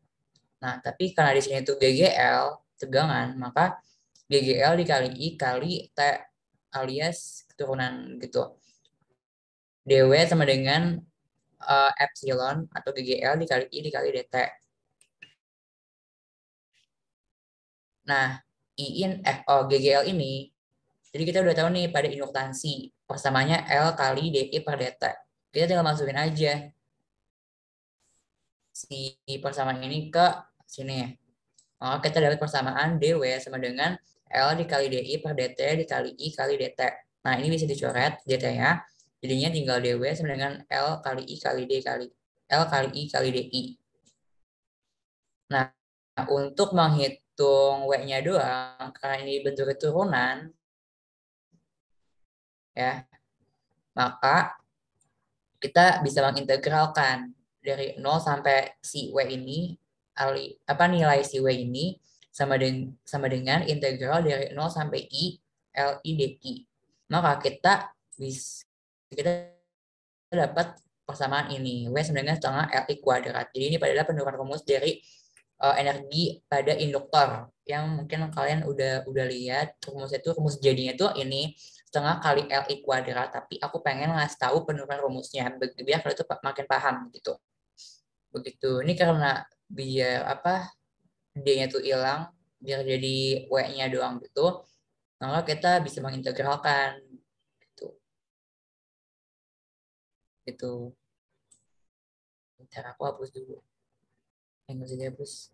Nah, tapi karena di sini itu GGL, tegangan, maka GGL dikali I kali T alias keturunan gitu. DW sama dengan epsilon atau GGL dikali I dikali DT. Nah, GGL ini, jadi kita udah tahu nih pada induktansi, persamaannya L kali DI per DT. Kita tinggal masukin aja si persamaan ini ke sini. Maka kita dapat persamaan DW sama dengan L dikali DI per DT dikali I kali DT. Nah, ini bisa dicoret DT-nya. Jadinya tinggal dW sama dengan L kali I kali D kali L kali I kali DI. Nah, untuk menghitung W-nya doang, karena ini bentuk turunan, ya, maka kita bisa mengintegralkan dari 0 sampai si W ini, nilai si W ini sama dengan integral dari 0 sampai I LI DI. Maka kita dapat persamaan ini, W sama dengan setengah LI kuadrat. Jadi ini adalah penurunan rumus dari energi pada induktor yang mungkin kalian udah lihat rumusnya itu, rumus jadinya tuh ini setengah kali LI kuadrat, tapi aku pengen ngasih tahu penurunan rumusnya biar kalian tuh makin paham gitu. Begitu. Ini karena biar D-nya tuh hilang, biar jadi W-nya doang gitu, maka kita bisa mengintegralkan gitu. Itu. Bentar aku hapus dulu. Yang dihapus.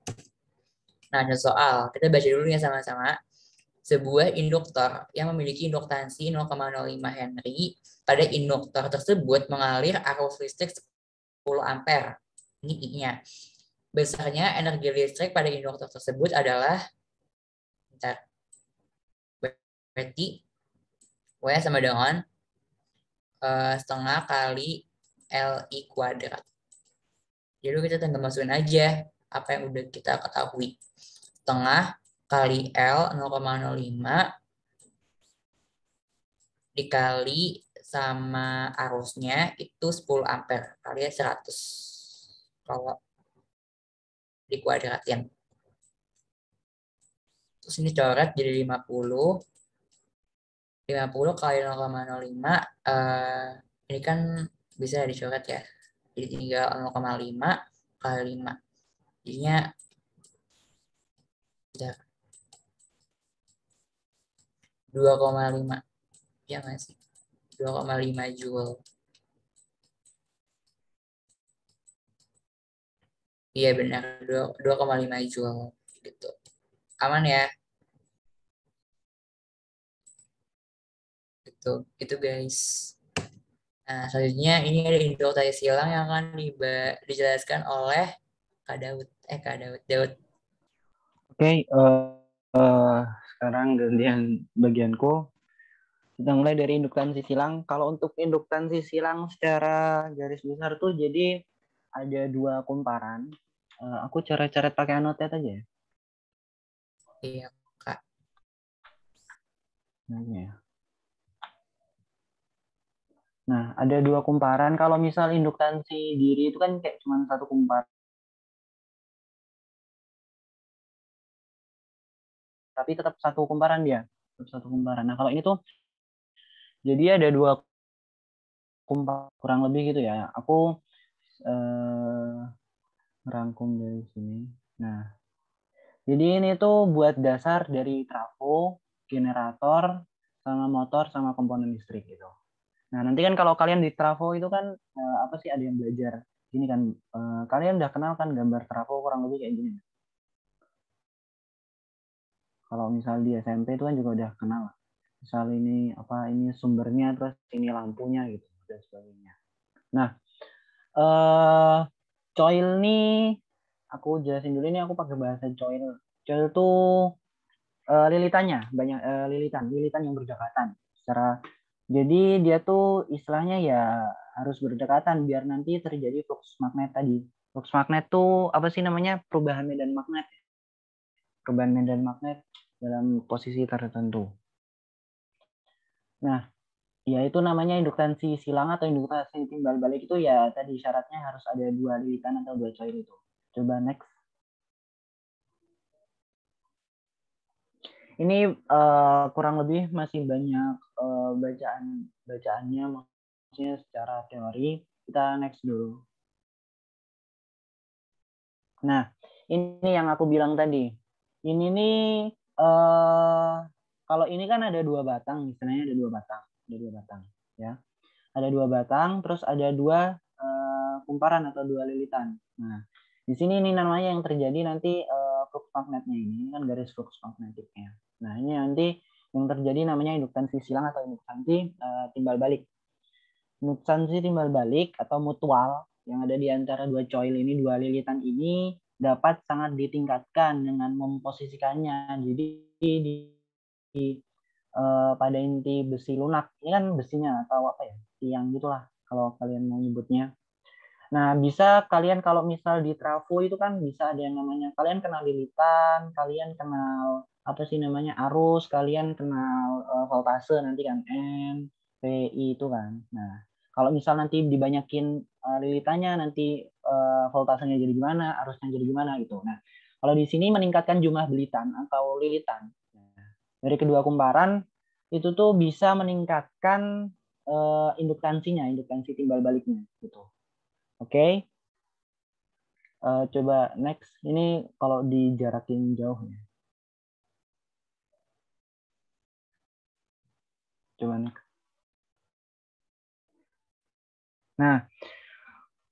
Nah, ada soal. Kita baca dulu ya sama-sama. Sebuah induktor yang memiliki induktansi 0,05 Henry, pada induktor tersebut mengalir arus listrik 10 ampere. Ini I-nya. Besarnya energi listrik pada induktor tersebut adalah, berarti W sama dengan setengah kali LI kuadrat. Jadi kita tinggal masukin aja apa yang udah kita ketahui. Setengah kali L 0,05 dikali sama arusnya itu 10 ampere kali 100 kalau dikuadratin. Terus ini coret jadi 50 kali 0,05 ini kan bisa dicoret ya. Jadi tinggal 0,5 kali 5. Jadinya 2,5. Ya nggak sih? 2,5 joule. Iya benar, 2,5 joule gitu. Aman ya? Itu guys. Nah, selanjutnya ini ada induktor silang yang akan dijelaskan oleh Kak Daud. Daud. Oke, sekarang gantian bagianku. Kita mulai dari induktansi silang. Kalau untuk induktansi silang secara garis besar tuh jadi ada dua kumparan. Aku coret-coret pakai anotet aja ya. Iya, Kak. Nah, ada dua kumparan. Kalau misal induktansi diri itu kan kayak cuma satu kumparan. Tapi tetap satu kumparan dia. Tetap satu kumparan. Nah, kalau ini tuh jadi ada dua kumparan kurang lebih gitu ya. Aku merangkum dari sini. Nah, jadi ini tuh buat dasar dari trafo, generator, sama motor, sama komponen listrik gitu. Nah, nanti kan kalau kalian di trafo itu kan apa sih ada yang belajar gini kan, kalian udah kenal kan gambar trafo kurang lebih kayak gini. Kalau misal di SMP itu kan juga udah kenal. Misal ini apa, ini sumbernya, terus ini lampunya gitu dan sebagainya. Nah, coil nih aku jelasin dulu, ini aku pakai bahasa coil. Coil tuh lilitannya banyak, lilitan yang berdekatan secara, jadi dia tuh istilahnya ya harus berdekatan biar nanti terjadi flux magnet tadi. Flux magnet tuh apa sih namanya, perubahan medan magnet dalam posisi tertentu. Nah, ya itu namanya induktansi silang atau induktansi timbal balik. Itu ya tadi syaratnya harus ada dua lilitan atau dua coil itu. Coba next. Ini kurang lebih masih banyak bacaannya, maksudnya secara teori. Kita next dulu. Nah, ini yang aku bilang tadi. Ini nih kalau ini kan ada dua batang, istilahnya ada dua batang, ya. Ada dua batang, terus ada dua kumparan atau dua lilitan. Nah, di sini ini namanya yang terjadi nanti flux magnetnya ini kan garis flux magnetiknya. Nah, ini nanti yang terjadi namanya induktansi silang atau induktansi timbal balik. Induktansi timbal balik atau mutual yang ada di antara dua coil ini, dua lilitan ini dapat sangat ditingkatkan dengan memposisikannya. Jadi pada inti besi lunak, ini kan besinya atau apa ya, tiang gitulah kalau kalian mau nyebutnya. Nah, bisa kalian kalau misal di trafo itu kan bisa ada yang namanya, kalian kenal lilitan, kalian kenal apa sih namanya arus, kalian kenal voltase nanti kan N, PI itu kan. Nah, kalau misal nanti dibanyakin lilitannya, nanti voltasenya jadi gimana, arusnya jadi gimana gitu. Nah, kalau di sini meningkatkan jumlah belitan atau lilitan. Nah, dari kedua kumparan itu tuh bisa meningkatkan induktansinya, induktansi timbal baliknya gitu. Oke. Coba next. Ini kalau dijarakin jauh ya. Coba next. Nah,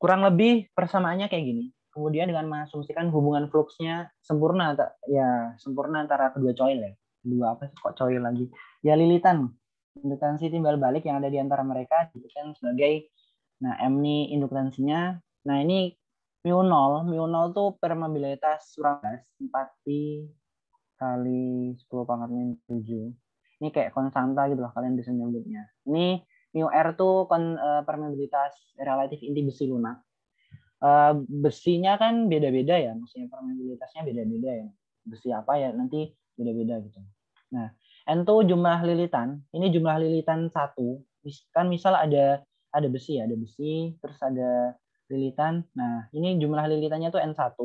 kurang lebih persamaannya kayak gini. Kemudian dengan mengasumsikan hubungan fluxnya sempurna, ya sempurna antara kedua coil ya. Kedua apa sih kok coil lagi? Ya lilitan. Induktansi timbal balik yang ada di antara mereka disebutkan sebagai, nah M ini induktansinya. Nah ini mu 0 tuh permeabilitas kurang 4 pi kali 10 pangkat 7. Ini kayak konstanta gitu lah kalian bisa nyebutnya. Ini mu R tuh permeabilitas relatif inti besi lunak. Besinya kan beda-beda ya, maksudnya permeabilitasnya beda-beda ya. Besi apa ya nanti beda-beda gitu. Nah, N tuh jumlah lilitan. Ini jumlah lilitan 1. Kan misal ada besi ya, ada besi, terus ada lilitan. Nah, ini jumlah lilitannya tuh N1.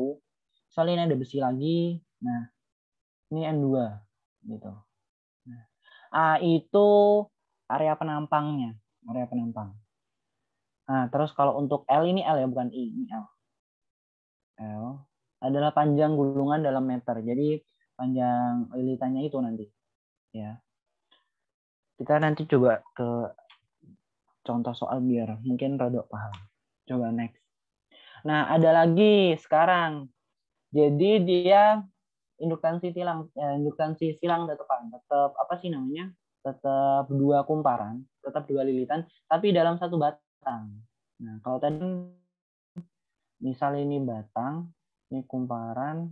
Misalnya ini ada besi lagi. Nah, ini N2 gitu. Nah, A itu area penampangnya, area penampang. Nah, terus kalau untuk L ini L ya, bukan I, ini L. L adalah panjang gulungan dalam meter. Jadi panjang lilitannya itu nanti ya. Kita nanti coba ke contoh soal biar mungkin rada paham. Coba next. Nah, ada lagi sekarang. Jadi dia induktansi silang tetap apa sih namanya? Tetap dua kumparan, tetap dua lilitan, tapi dalam satu batang. Nah, kalau tadi misal ini batang, ini kumparan,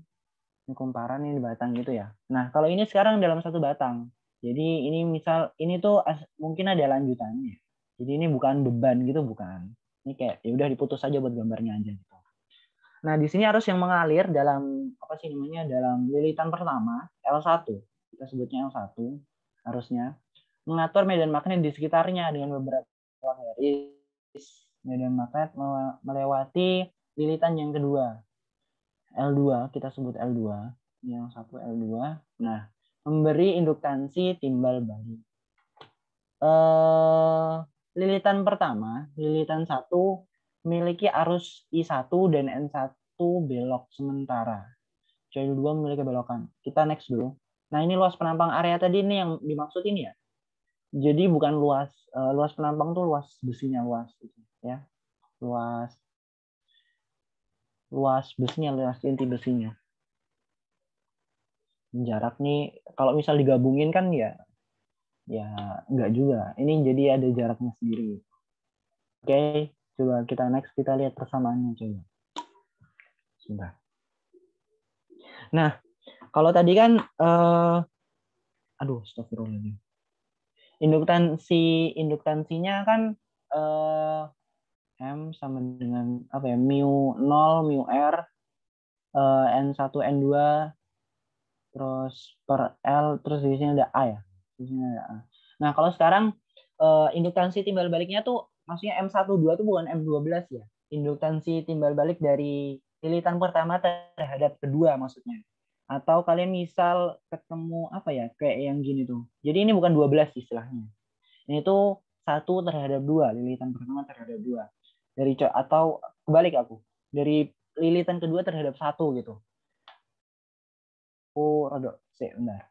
ini batang gitu ya. Nah, kalau ini sekarang dalam satu batang. Jadi ini misal ini tuh mungkin ada lanjutannya. Jadi ini bukan beban gitu, bukan. Ini kayak ya udah diputus aja buat gambarnya aja gitu. Nah, di sini arus yang mengalir dalam apa sih namanya? Dalam lilitan pertama, L1. Kita sebutnya L1 harusnya mengatur medan magnet di sekitarnya dengan beberapa garis medan magnet melewati lilitan yang kedua. L2, kita sebut L2. Yang satu L2. Nah, memberi induktansi timbal balik. Lilitan pertama, lilitan 1 memiliki arus I1 dan N1 belok sementara. Coil 2 memiliki belokan. Kita next dulu. Nah, ini luas penampang area tadi ini yang dimaksud ini ya. Jadi bukan luas penampang tuh luas besinya luas gitu ya. Luas besinya, luas inti besinya. Jarak nih kalau misal digabungin kan ya enggak juga. Ini jadi ada jaraknya sendiri. Oke, coba kita next, kita lihat persamaannya coba. Sebentar. Nah, kalau tadi kan astagfirullahaladzim. Induktansinya kan M sama dengan apa ya? Mu 0, mu R, N1, N2, terus per L, terus di sini ada A ya. Di sini ada A. Nah, kalau sekarang induktansi timbal baliknya tuh maksudnya M12 tuh bukan M12 ya. Induktansi timbal balik dari lilitan pertama terhadap kedua maksudnya. Atau kalian misal ketemu apa ya? Kayak yang gini tuh. Jadi ini bukan 12 istilahnya. Ini tuh 1 terhadap 2, lilitan pertama terhadap 2. Atau kebalik aku. Dari lilitan kedua terhadap 1 gitu. Bentar.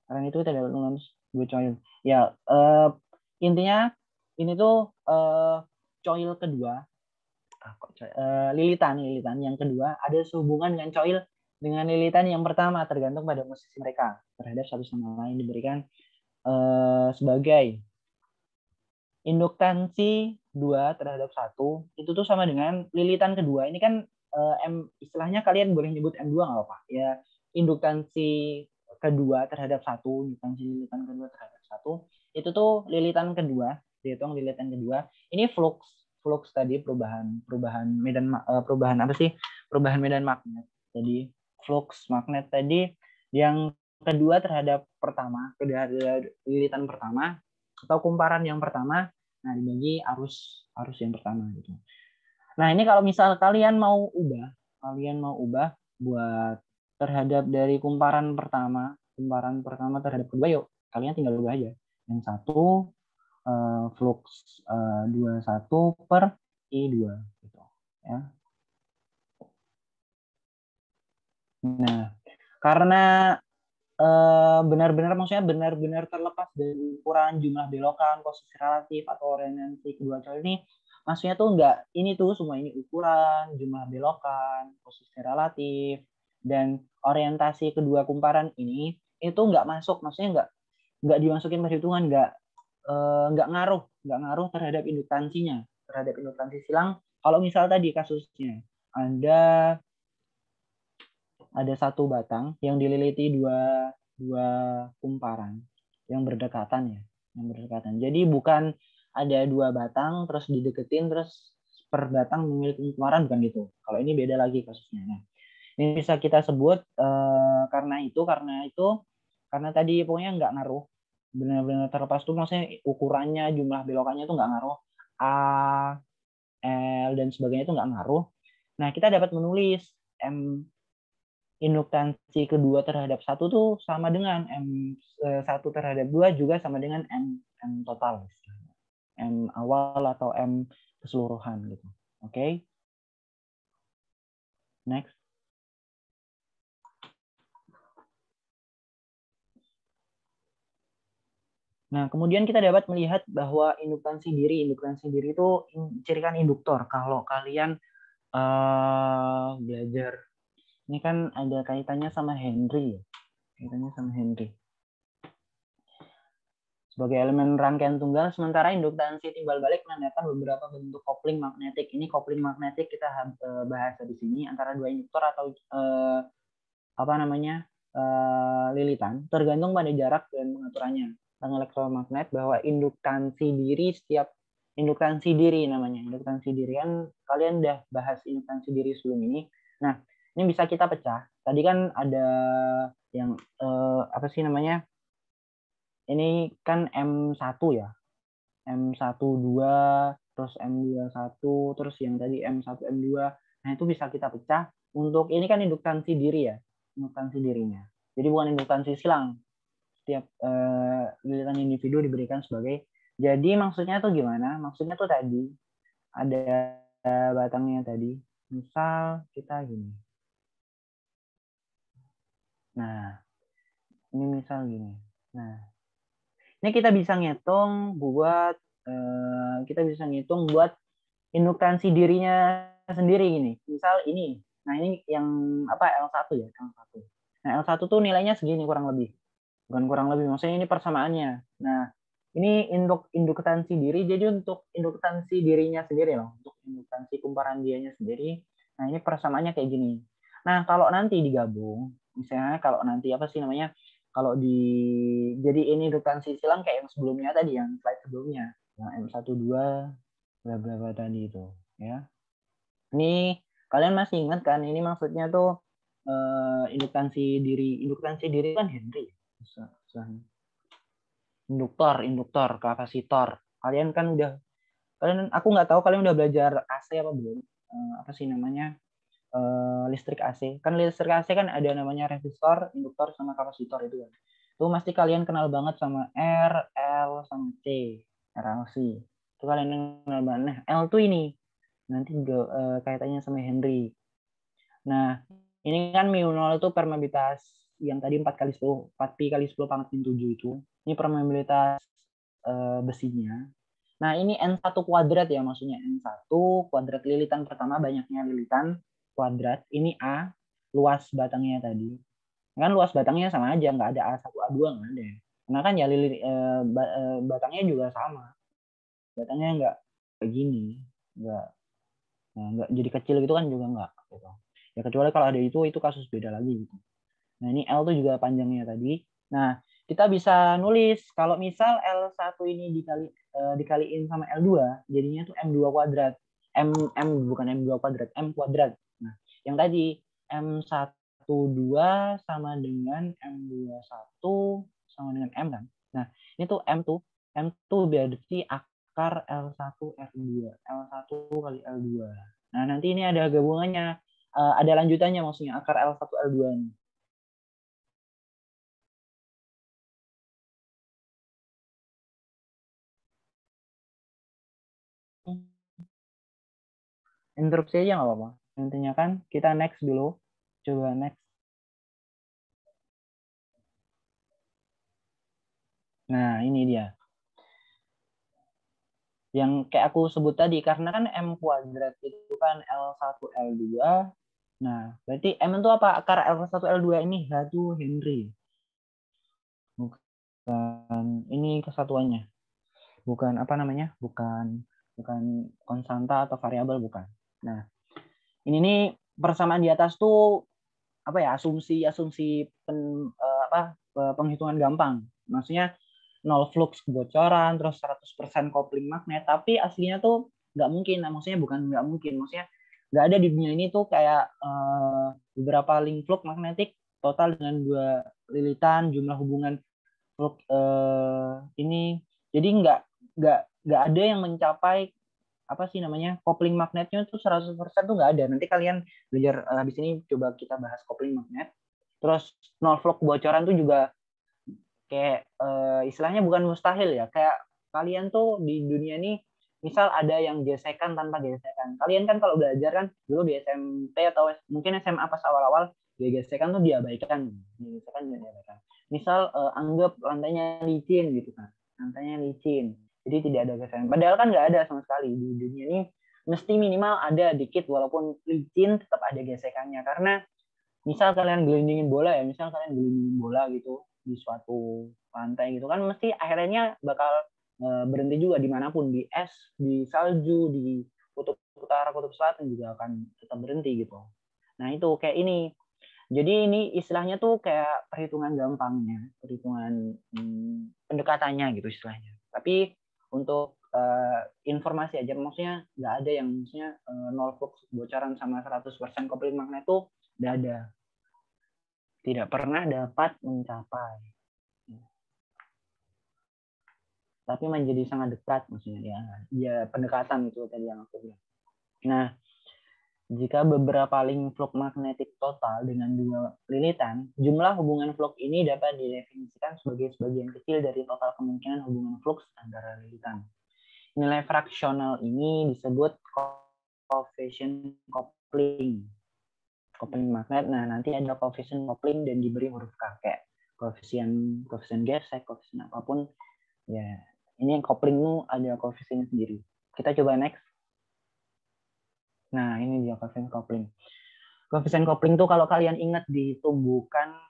Karena itu tidak lulus gue coil. Ya, intinya ini tuh coil kedua, lilitan yang kedua ada sehubungan dengan coil dengan lilitan yang pertama tergantung pada posisi mereka terhadap satu sama lain diberikan sebagai induktansi 2 terhadap 1 itu tuh sama dengan lilitan kedua. Ini kan istilahnya kalian boleh nyebut M2 nggak apa-apa. Ya, induktansi kedua terhadap 1, induktansi lilitan kedua terhadap 1, itu tuh lilitan kedua, dihitung lilitan kedua. Ini flux tadi perubahan medan apa sih? Perubahan medan magnet. Jadi flux magnet tadi yang kedua terhadap pertama, terhadap lilitan pertama atau kumparan yang pertama, nah dibagi arus yang pertama gitu. Nah, ini kalau misal kalian mau ubah buat terhadap dari kumparan pertama terhadap kedua, yuk kalian tinggal ubah aja. Yang satu flux 21 per I2 gitu ya. Nah, karena maksudnya benar-benar terlepas dari ukuran jumlah belokan, posisi relatif atau orientasi kedua coil ini, maksudnya tuh enggak ini tuh semua ini ukuran, jumlah belokan, posisi relatif dan orientasi kedua kumparan ini itu enggak masuk, maksudnya enggak dimasukin perhitungan, enggak ngaruh terhadap induktansinya, terhadap induktansi silang. Kalau misal tadi kasusnya ada satu batang yang dililiti dua kumparan yang berdekatan. Jadi bukan ada dua batang terus dideketin terus per batang memiliki kumparan, bukan gitu. Kalau ini beda lagi kasusnya. Nah, ini bisa kita sebut karena tadi pokoknya nggak ngaruh, benar-benar terlepas tuh, maksudnya ukurannya, jumlah belokannya itu nggak ngaruh, A, L dan sebagainya itu nggak ngaruh. Nah, kita dapat menulis induktansi kedua terhadap 1 tuh sama dengan M1 terhadap 2 juga sama dengan M total. M awal atau M keseluruhan gitu. Oke. Next. Nah, kemudian kita dapat melihat bahwa induktansi diri itu cirikan induktor. Kalau kalian belajar, ini kan ada kaitannya sama Henry ya. Sebagai elemen rangkaian tunggal, sementara induktansi timbal balik menandakan beberapa bentuk kopling magnetik. Ini kopling magnetik kita bahas di sini antara dua induktor atau lilitan, tergantung pada jarak dan pengaturannya. Tentang elektromagnet bahwa induktansi diri namanya. Induktansi diri kan kalian udah bahas induktansi diri sebelum ini. Nah, ini bisa kita pecah. Tadi kan ada yang ini kan M1 ya. M12 terus M21 terus yang tadi M1 M2. Nah, itu bisa kita pecah untuk ini kan induktansi diri ya. Induktansi dirinya. Jadi bukan induktansi silang. Setiap lilitan individu diberikan sebagai. Jadi maksudnya tuh gimana? Maksudnya tuh tadi ada batangnya tadi. Misal kita gini. Nah, ini misal gini. Nah, ini kita bisa ngitung buat induktansi dirinya sendiri gini. Misal ini. Nah, ini yang L1 ya, L1. Nah, L1 tuh nilainya segini kurang lebih. Bukan kurang lebih, maksudnya ini persamaannya. Nah, ini induktansi diri, jadi untuk induktansi dirinya sendiri loh, untuk induktansi kumparan dianya sendiri. Nah, ini persamaannya kayak gini. Nah, kalau nanti digabung, misalnya kalau nanti jadi ini induktansi silang kayak yang sebelumnya tadi, yang slide sebelumnya, yang M12 bla bla bla tadi itu, ya. Ini kalian masih ingat kan? Ini maksudnya tuh induktansi diri kan Henry. Induktor, kapasitor. Aku nggak tahu kalian udah belajar AC apa belum? Listrik AC. Kan listrik AC kan ada namanya resistor, induktor, sama kapasitor itu kan. Itu pasti kalian kenal banget sama R, L, sama C, RLC. Itu kalian kenal banget. Nah, L tuh ini. Nanti juga kaitannya sama Henry. Nah, ini kan μ0 itu permeabilitas yang tadi 4pi kali 10 pangkat min 7 itu. Ini permeabilitas besinya. Nah, ini N1 kuadrat ya, maksudnya N1 kuadrat lilitan pertama, banyaknya lilitan kuadrat. Ini A, luas batangnya tadi. Kan luas batangnya sama aja, nggak ada A1, A2, nggak ada. Karena kan ya batangnya juga sama. Batangnya nggak kayak gini, nggak jadi kecil gitu kan juga nggak gitu. Ya kecuali kalau ada itu kasus beda lagi gitu. Nah ini L itu juga panjangnya tadi. Nah kita bisa nulis kalau misal L1 ini dikaliin sama L2 jadinya tuh M2 kuadrat. M bukan M2 kuadrat, M kuadrat. Nah yang tadi M12 sama dengan M21 sama dengan M kan. Nah ini tuh M tuh berarti akar L1 R2. L1 kali L2. Nah nanti ini ada gabungannya. Ada lanjutannya maksudnya akar L1 L2 ini. Interupsi aja nggak apa-apa. Intinya kan kita next dulu. Coba next. Nah ini dia. Yang kayak aku sebut tadi, karena kan M kuadrat itu kan L1 L2. Nah berarti M itu apa? Akar L1 L2 ini H itu Henry. Bukan ini kesatuannya. Bukan apa namanya? Bukan konstanta atau variabel, bukan. Nah ini nih persamaan di atas tuh apa ya, asumsi penghitungan gampang. Maksudnya 0 flux kebocoran, terus 100% kopling magnet, tapi aslinya tuh nggak mungkin. Nah, maksudnya bukan nggak mungkin, maksudnya nggak ada di dunia ini tuh kayak beberapa link flux magnetik total dengan 2 lilitan, jumlah hubungan flux ini. Jadi nggak ada yang mencapai apa sih namanya kopling magnetnya tuh 100% tuh nggak ada. Nanti kalian belajar habis ini coba kita bahas kopling magnet. Terus 0 flux kebocoran tuh juga kayak istilahnya bukan mustahil ya. Kayak kalian tuh di dunia ini misal ada yang gesekan tanpa gesekan. Kalian kan kalau belajar kan dulu di SMP atau mungkin SMA pas awal-awal gesekan tuh diabaikan. Gesekan diabaikan. Misal anggap lantainya licin gitu kan. Lantainya licin. Jadi tidak ada gesekan. Padahal kan nggak ada sama sekali di dunia ini. Mesti minimal ada dikit walaupun licin tetap ada gesekannya. Karena misal kalian gelindingin bola ya, misal kalian gelindingin bola gitu di suatu lantai gitu kan, mesti akhirnya bakal berhenti juga dimanapun, di es, di salju, di kutub utara, kutub selatan juga akan tetap berhenti gitu. Nah itu kayak ini. Jadi ini istilahnya tuh kayak perhitungan gampangnya, perhitungan pendekatannya gitu istilahnya. Tapi untuk informasi aja, maksudnya nggak ada yang maksudnya 0 flux bocoran sama 100% kopling magnet tuh nggak ada. Tidak pernah dapat mencapai. Tapi menjadi sangat dekat maksudnya ya pendekatan itu tadi yang aku bilang. Nah, jika beberapa link flux magnetik total dengan 2 lilitan, jumlah hubungan flux ini dapat didefinisikan sebagai sebagian kecil dari total kemungkinan hubungan flux antara lilitan. Nilai fraksional ini disebut coefficient coupling. Coupling magnet. Nah, nanti ada coefficient coupling dan diberi huruf K kayak koefisien gesek, koefisien apapun. Ya, ini yang coupling itu ada koefisiennya sendiri. Kita coba next. Nah, ini dia koefisien coupling. Koefisien coupling tuh kalau kalian ingat ditumbuhkan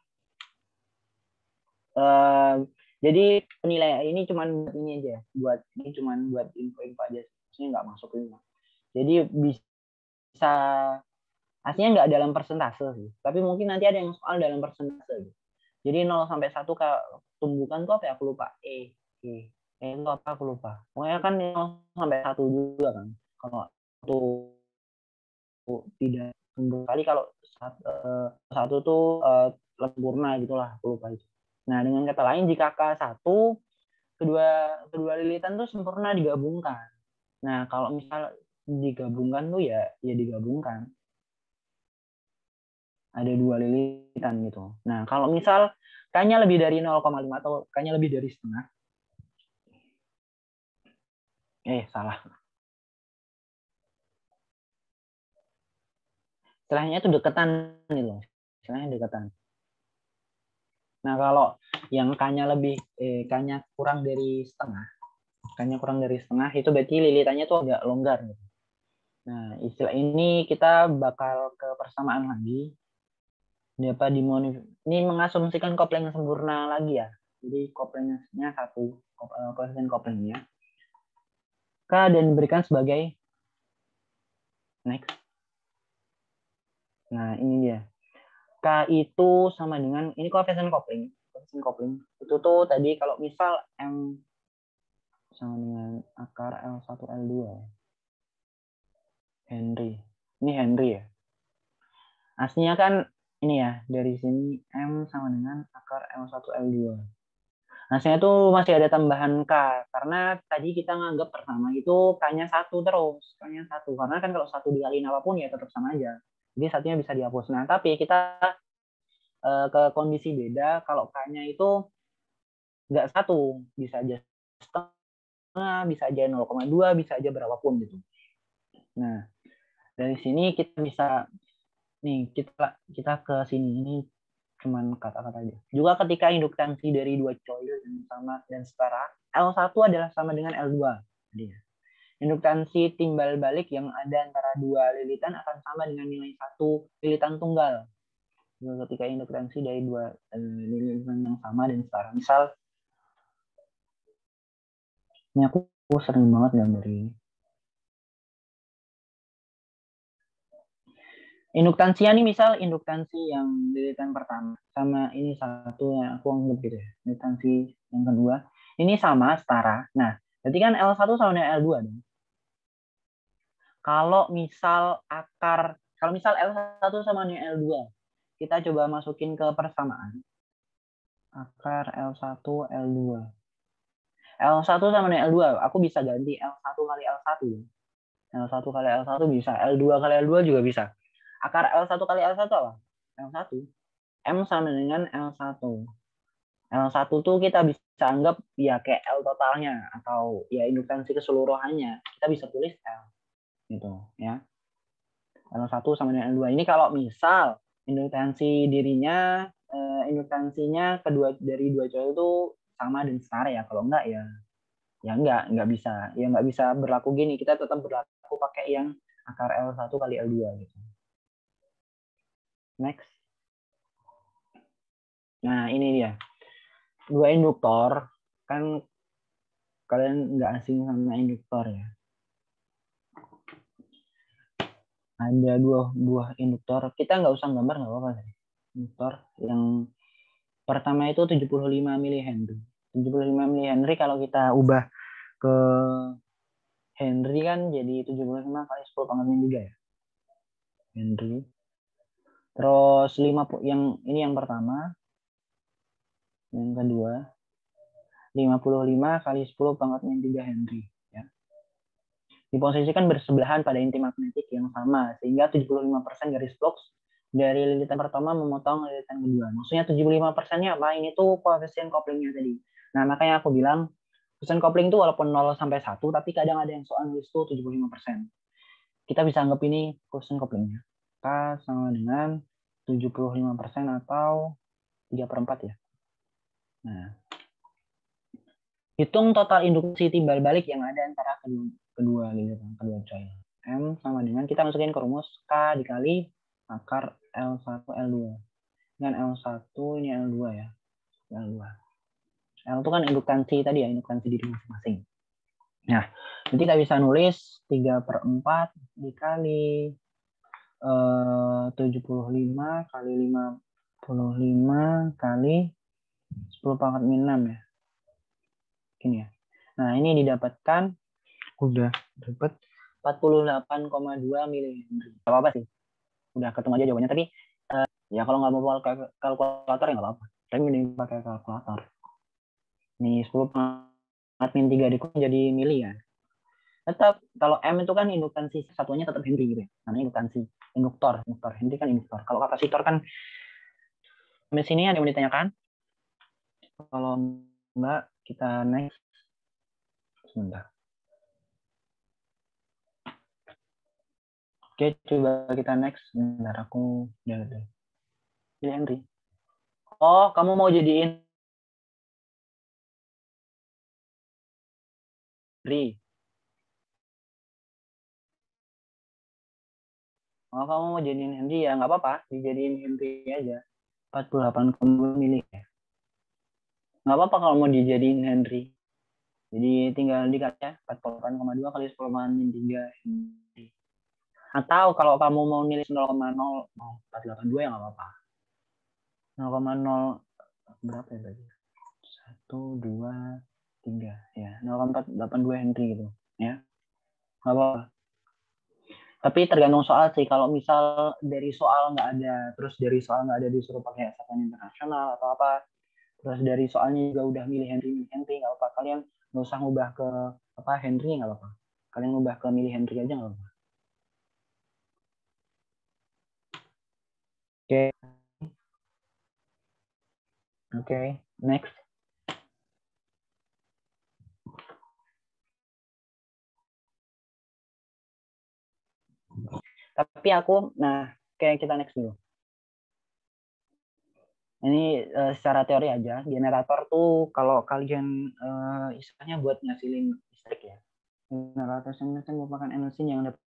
jadi penilaian ini cuman buat ini aja, buat info aja. Maksudnya nggak masuk ini. Jadi bisa aslinya nggak dalam persentase sih, tapi mungkin nanti ada yang soal dalam persentase. Jadi 0 sampai 1 tumbukan tuh apa ya? Aku lupa. Itu apa? Aku lupa. Pokoknya kan 0 sampai 1 juga kan. Kalau itu tidak tumbuh kali, kalau satu tuh sempurna gitulah, aku lupa itu. Nah, dengan kata lain jika K1 kedua lilitan tuh sempurna digabungkan. Nah, kalau misal digabungkan tuh ya digabungkan. Ada 2 lilitan gitu. Nah, kalau misal K-nya lebih dari 0,5 atau K-nya lebih dari setengah. Salah. Istilahnya itu deketan gitu. Istilahnya deketan. Nah, kalau yang K-nya K-nya kurang dari setengah. K-nya kurang dari setengah itu berarti lilitannya tuh agak longgar gitu. Nah, istilah ini kita bakal ke persamaan lagi. Ini mengasumsikan kopling sempurna lagi ya. Jadi koplingnya 1, koefisien koplingnya. K dan diberikan sebagai next. Nah, ini dia. K itu sama dengan, ini koefisien kopling. Koefisien kopling. Itu tuh tadi kalau misal M sama dengan akar L1 L2. Henry. Ini Henry ya. Aslinya kan ini ya, dari sini M sama dengan akar L1 L2. Aslinya tuh masih ada tambahan K, karena tadi kita nganggap pertama itu K-nya 1 terus. K-nya 1, karena kan kalau 1 dikaliin apapun ya tetap sama aja. Jadi satunya bisa dihapus. Nah, tapi kita ke kondisi beda, kalau K-nya itu nggak 1, bisa aja setengah, bisa aja 0,2, bisa aja berapapun gitu. Nah, dari sini kita bisa, nih kita ke sini, ini cuman kata-kata aja. Juga ketika induktansi dari dua coil dan sama dan setara, L1 adalah sama dengan L2. Jadi, induktansi timbal balik yang ada antara dua lilitan akan sama dengan nilai satu lilitan tunggal. Juga ketika induktansi dari dua lilitan yang sama dan setara. Misal, ini aku sering banget gambar ini. Induktansinya nih misal induktansi yang lilitan pertama sama ini satu yang aku anggap gitu ya. Induktansi yang kedua ini sama setara. Nah, berarti kan L1 sama dengan L2 dong. Kalau misal L1 sama dengan L2, kita coba masukin ke persamaan. Akar L1 L2. L1 sama dengan L2, aku bisa ganti L1 kali L1. L1 kali L1 bisa, L2 kali L2 juga bisa. Akar L1 kali L1 apa? L1. M sama dengan L1. L1 tuh kita bisa anggap ya kayak L totalnya atau ya induktansi keseluruhannya. Kita bisa tulis L. Gitu ya. L1 sama dengan L2. Ini kalau misal induktansinya dari dua coil itu sama dan setara ya. Kalau enggak ya enggak bisa. Ya enggak bisa berlaku gini. Kita tetap berlaku pakai yang akar L1 kali L2 gitu. Next. Nah, ini dia. Dua induktor, kan kalian nggak asing sama induktor ya. Ada dua buah induktor. Kita nggak usah gambar, nggak apa-apa. Induktor yang pertama itu 75 mH. 75 mH kalau kita ubah ke Henry kan jadi 75 kali 10 pangkat min 3 ya. Henry. Terus 5 yang ini yang pertama. Yang kedua 55 kali 10 pangkat min 3 Henry ya. Diposisikan bersebelahan pada inti magnetik yang sama sehingga 75% garis flux dari lilitan pertama memotong lilitan kedua. Maksudnya 75%-nya apa? Ini tuh koefisien koplingnya tadi. Nah, makanya aku bilang koefisien kopling itu walaupun 0 sampai 1 tapi kadang ada yang soal nulis tuh 75%. Kita bisa anggap ini koefisien koplingnya. K sama dengan 75% atau 3/4 ya. Nah, hitung total induksi timbal balik yang ada antara kedua lilitan, kedua coil. M sama dengan, kita masukin ke rumus K dikali akar L1 L2. Dengan L1 ini L2 ya. L2. L itu kan induktansi tadi ya, induktansi diri masing-masing. Nah, jadi kita bisa nulis 3/4 dikali 75 kali 55 kali 10 pangkat min 6 ya. Gini ya. Nah, ini didapatkan udah dapat 48,2 mH. Gak apa-apa sih. Udah ketemu aja jawabannya, tapi ya kalau nggak mau kalkulator ya nggak apa-apa. Tapi mending pakai kalkulator. Nih 10 pangkat min 3 dikurang jadi mili ya. Tetap kalau M itu kan induktansi satuannya tetap Henry gitu ya. Namanya induktansi. Induktor. Henry kan induktor. Kalau kapasitor kan sampai sini ada yang mau ditanyakan? Kalau enggak kita next. Sebentar. Oke, coba kita next. Bentar, aku lihat deh. Ini Henry. Oh, kamu mau jadiin Henry. Oh, kamu mau jadiin Henry ya, nggak apa-apa. Dijadiin Henry aja. 48,2 mili ya. Nggak apa-apa kalau mau dijadiin Henry. Jadi tinggal dikali ya, 48,2 kali 10⁻³ Henry. Atau kalau kamu mau nilai 0,0482 ya nggak apa-apa. 0,0 berapa ya tadi? 1, 2, 3 ya, 0,482 Henry gitu ya. Nggak apa-apa. Tapi tergantung soal sih. Kalau misal dari soal nggak ada, terus dari soal nggak ada disuruh pakai satuan internasional atau apa, terus dari soalnya juga udah milih Henry nggak apa-apa. Kalian nggak usah ngubah ke apa Henry nggak apa-apa. Kalian ngubah ke milih Henry aja nggak apa-apa. Oke, next. Tapi kayak kita next dulu. Ini secara teori aja, generator tuh kalau kalian istilahnya buat ngasilin listrik ya. Generator itu merupakan energi yang dapat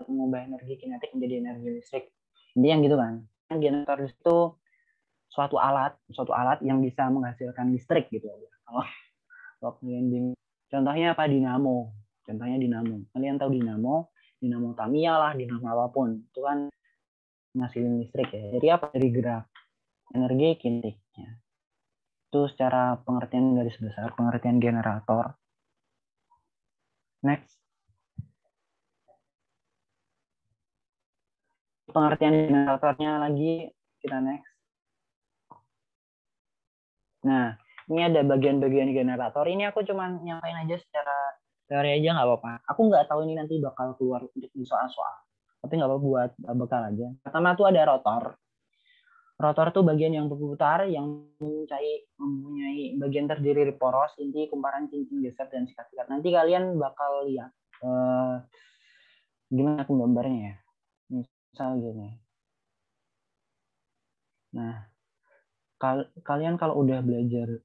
mengubah energi kinetik menjadi energi listrik. Intinya gitu kan. Generator itu suatu alat yang bisa menghasilkan listrik gitu aja. Kalau kalian bingung, contohnya apa? Dinamo. Contohnya dinamo. Kalian tahu dinamo Tamiya lah, dinamo apapun. Itu kan ngasilin listrik ya. Jadi apa? Dari gerak energi kinetiknya. Itu secara pengertian garis besar, pengertian generator. Next. Pengertian generatornya lagi, kita next. Nah, ini ada bagian-bagian generator. Ini aku cuma nyampain aja secara teori aja nggak apa-apa. Aku nggak tahu ini nanti bakal keluar untuk di soal-soal. Tapi nggak apa-apa buat bekal aja. Pertama tuh ada rotor. Rotor tuh bagian yang berputar yang mempunyai bagian terdiri dari poros, inti, kumparan, cincin, geser, dan sikat-sikat. Nanti kalian bakal lihat gimana aku gambarnya ya. Misal gini. Nah, kalian kalau udah belajar,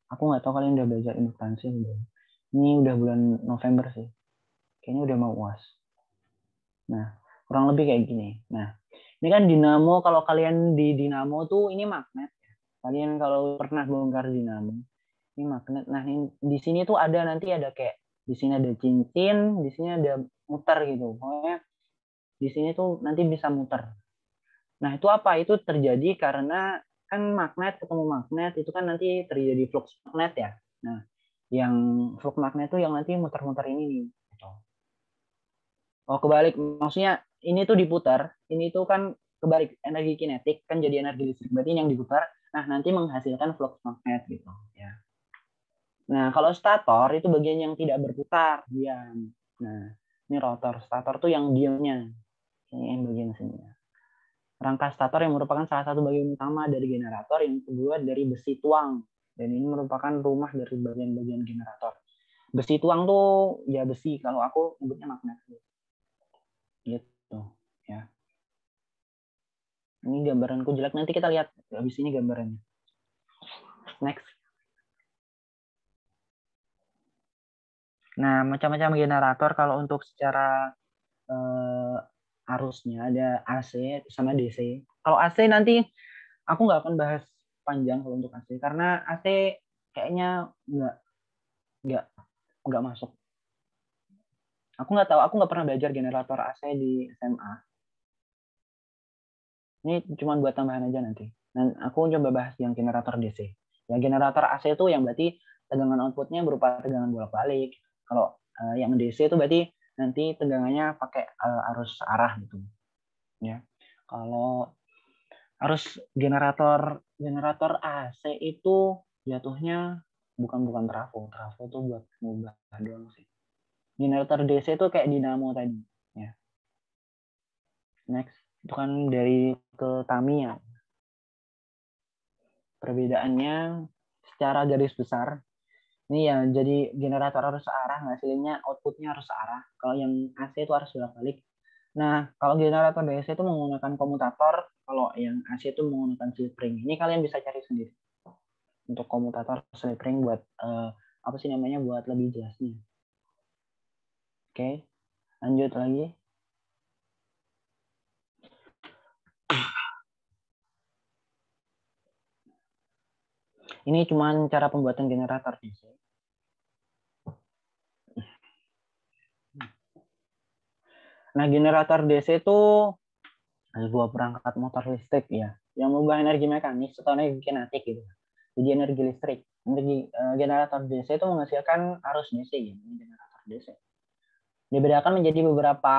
aku nggak tahu kalian udah belajar indukansi belum. Ini udah bulan November sih. Kayaknya udah mau UAS. Nah, kurang lebih kayak gini. Nah, ini kan dinamo, kalau kalian di dinamo tuh ini magnet. Kalian kalau pernah bongkar dinamo, ini magnet. Nah, di sini tuh nanti ada kayak di sini ada cincin, di sini ada muter gitu. Pokoknya di sini tuh nanti bisa muter. Nah, itu apa? Itu terjadi karena kan magnet ketemu magnet itu kan nanti terjadi flux magnet ya. Nah, yang flux magnet itu yang nanti muter-muter ini nih. Oh, kebalik. Maksudnya ini tuh diputar, ini tuh kan kebalik energi kinetik kan jadi energi listrik. Berarti ini yang diputar, nah nanti menghasilkan flux magnet gitu ya. Nah, kalau stator itu bagian yang tidak berputar, diam. Nah, ini rotor. Stator tuh yang diamnya. Ini yang bagian sini. Rangka stator yang merupakan salah satu bagian utama dari generator yang terbuat dari besi tuang. Dan ini merupakan rumah dari bagian-bagian generator. Besi tuang tuh ya besi, kalau aku nyebutnya magnet. Gitu ya. Ini gambaranku jelek, nanti kita lihat habis ini gambarannya. Next. Nah, macam-macam generator kalau untuk secara arusnya ada AC sama DC. Kalau AC nanti aku nggak akan bahas panjang kalau untuk AC karena AC kayaknya nggak masuk. Aku nggak tahu, aku nggak pernah belajar generator AC di SMA. Ini cuma buat tambahan aja nanti. Dan aku coba bahas yang generator DC. Ya generator AC itu yang berarti tegangan outputnya berupa tegangan bolak-balik. Kalau yang DC itu berarti nanti tegangannya pakai arus arah gitu. Ya. Kalau arus generator AC itu jatuhnya bukan trafo. Trafo itu buat ngubah doang sih. Generator DC itu kayak dinamo tadi. Ya. Next, itu kan dari ke Tamiya. Perbedaannya secara garis besar, ini ya jadi generator harus searah, hasilnya outputnya harus searah. Kalau yang AC itu harus bolak-balik. Nah, kalau generator DC itu menggunakan komutator, kalau yang AC itu menggunakan slip ring. Ini kalian bisa cari sendiri. Untuk komutator slip ring buat apa sih namanya, buat lebih jelasnya. Oke, lanjut lagi. Ini cuma cara pembuatan generator DC. Nah, generator DC itu ada dua perangkat motor listrik ya, yang mengubah energi mekanis atau energi kinetik gitu. Jadi energi listrik. Generator DC itu menghasilkan arus DC ya, generator DC. Dibedakan menjadi beberapa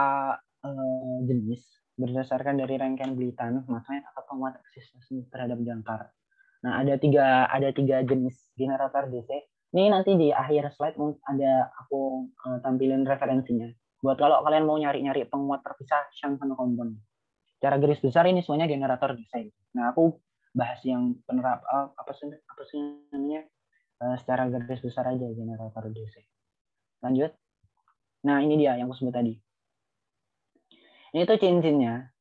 jenis berdasarkan dari rangkaian belitan, magnet atau penguat eksistensi terhadap jangkar. Nah, ada tiga jenis generator DC. Ini nanti di akhir slide ada aku tampilin referensinya. Buat kalau kalian mau nyari-nyari penguat terpisah shunt sama komponen. Secara garis besar ini semuanya generator DC. Nah, aku bahas yang apa sih namanya secara garis besar aja generator DC. Lanjut. Nah, ini dia yang aku sebut tadi. Ini tuh cincinnya.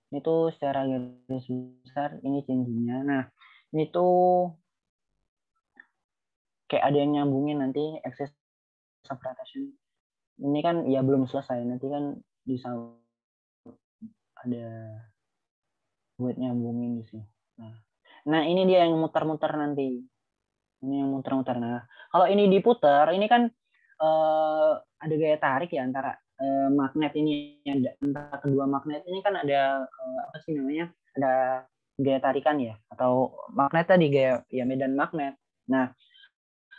Ini tuh secara garis besar ini cincinnya. Nah, ini tuh kayak ada yang nyambungin nanti axis of rotation. Ini kan ya belum selesai. Nanti kan bisa ada buat nyambungin di sini. Nah, ini dia yang muter-muter nanti. Ini yang muter-muter. Nah, kalau ini diputar, ini kan ada gaya tarik ya antara magnet ini, antara kedua magnet ini kan ada apa sih namanya? Ada gaya tarikan ya, atau magnet tadi gaya ya medan magnet. Nah,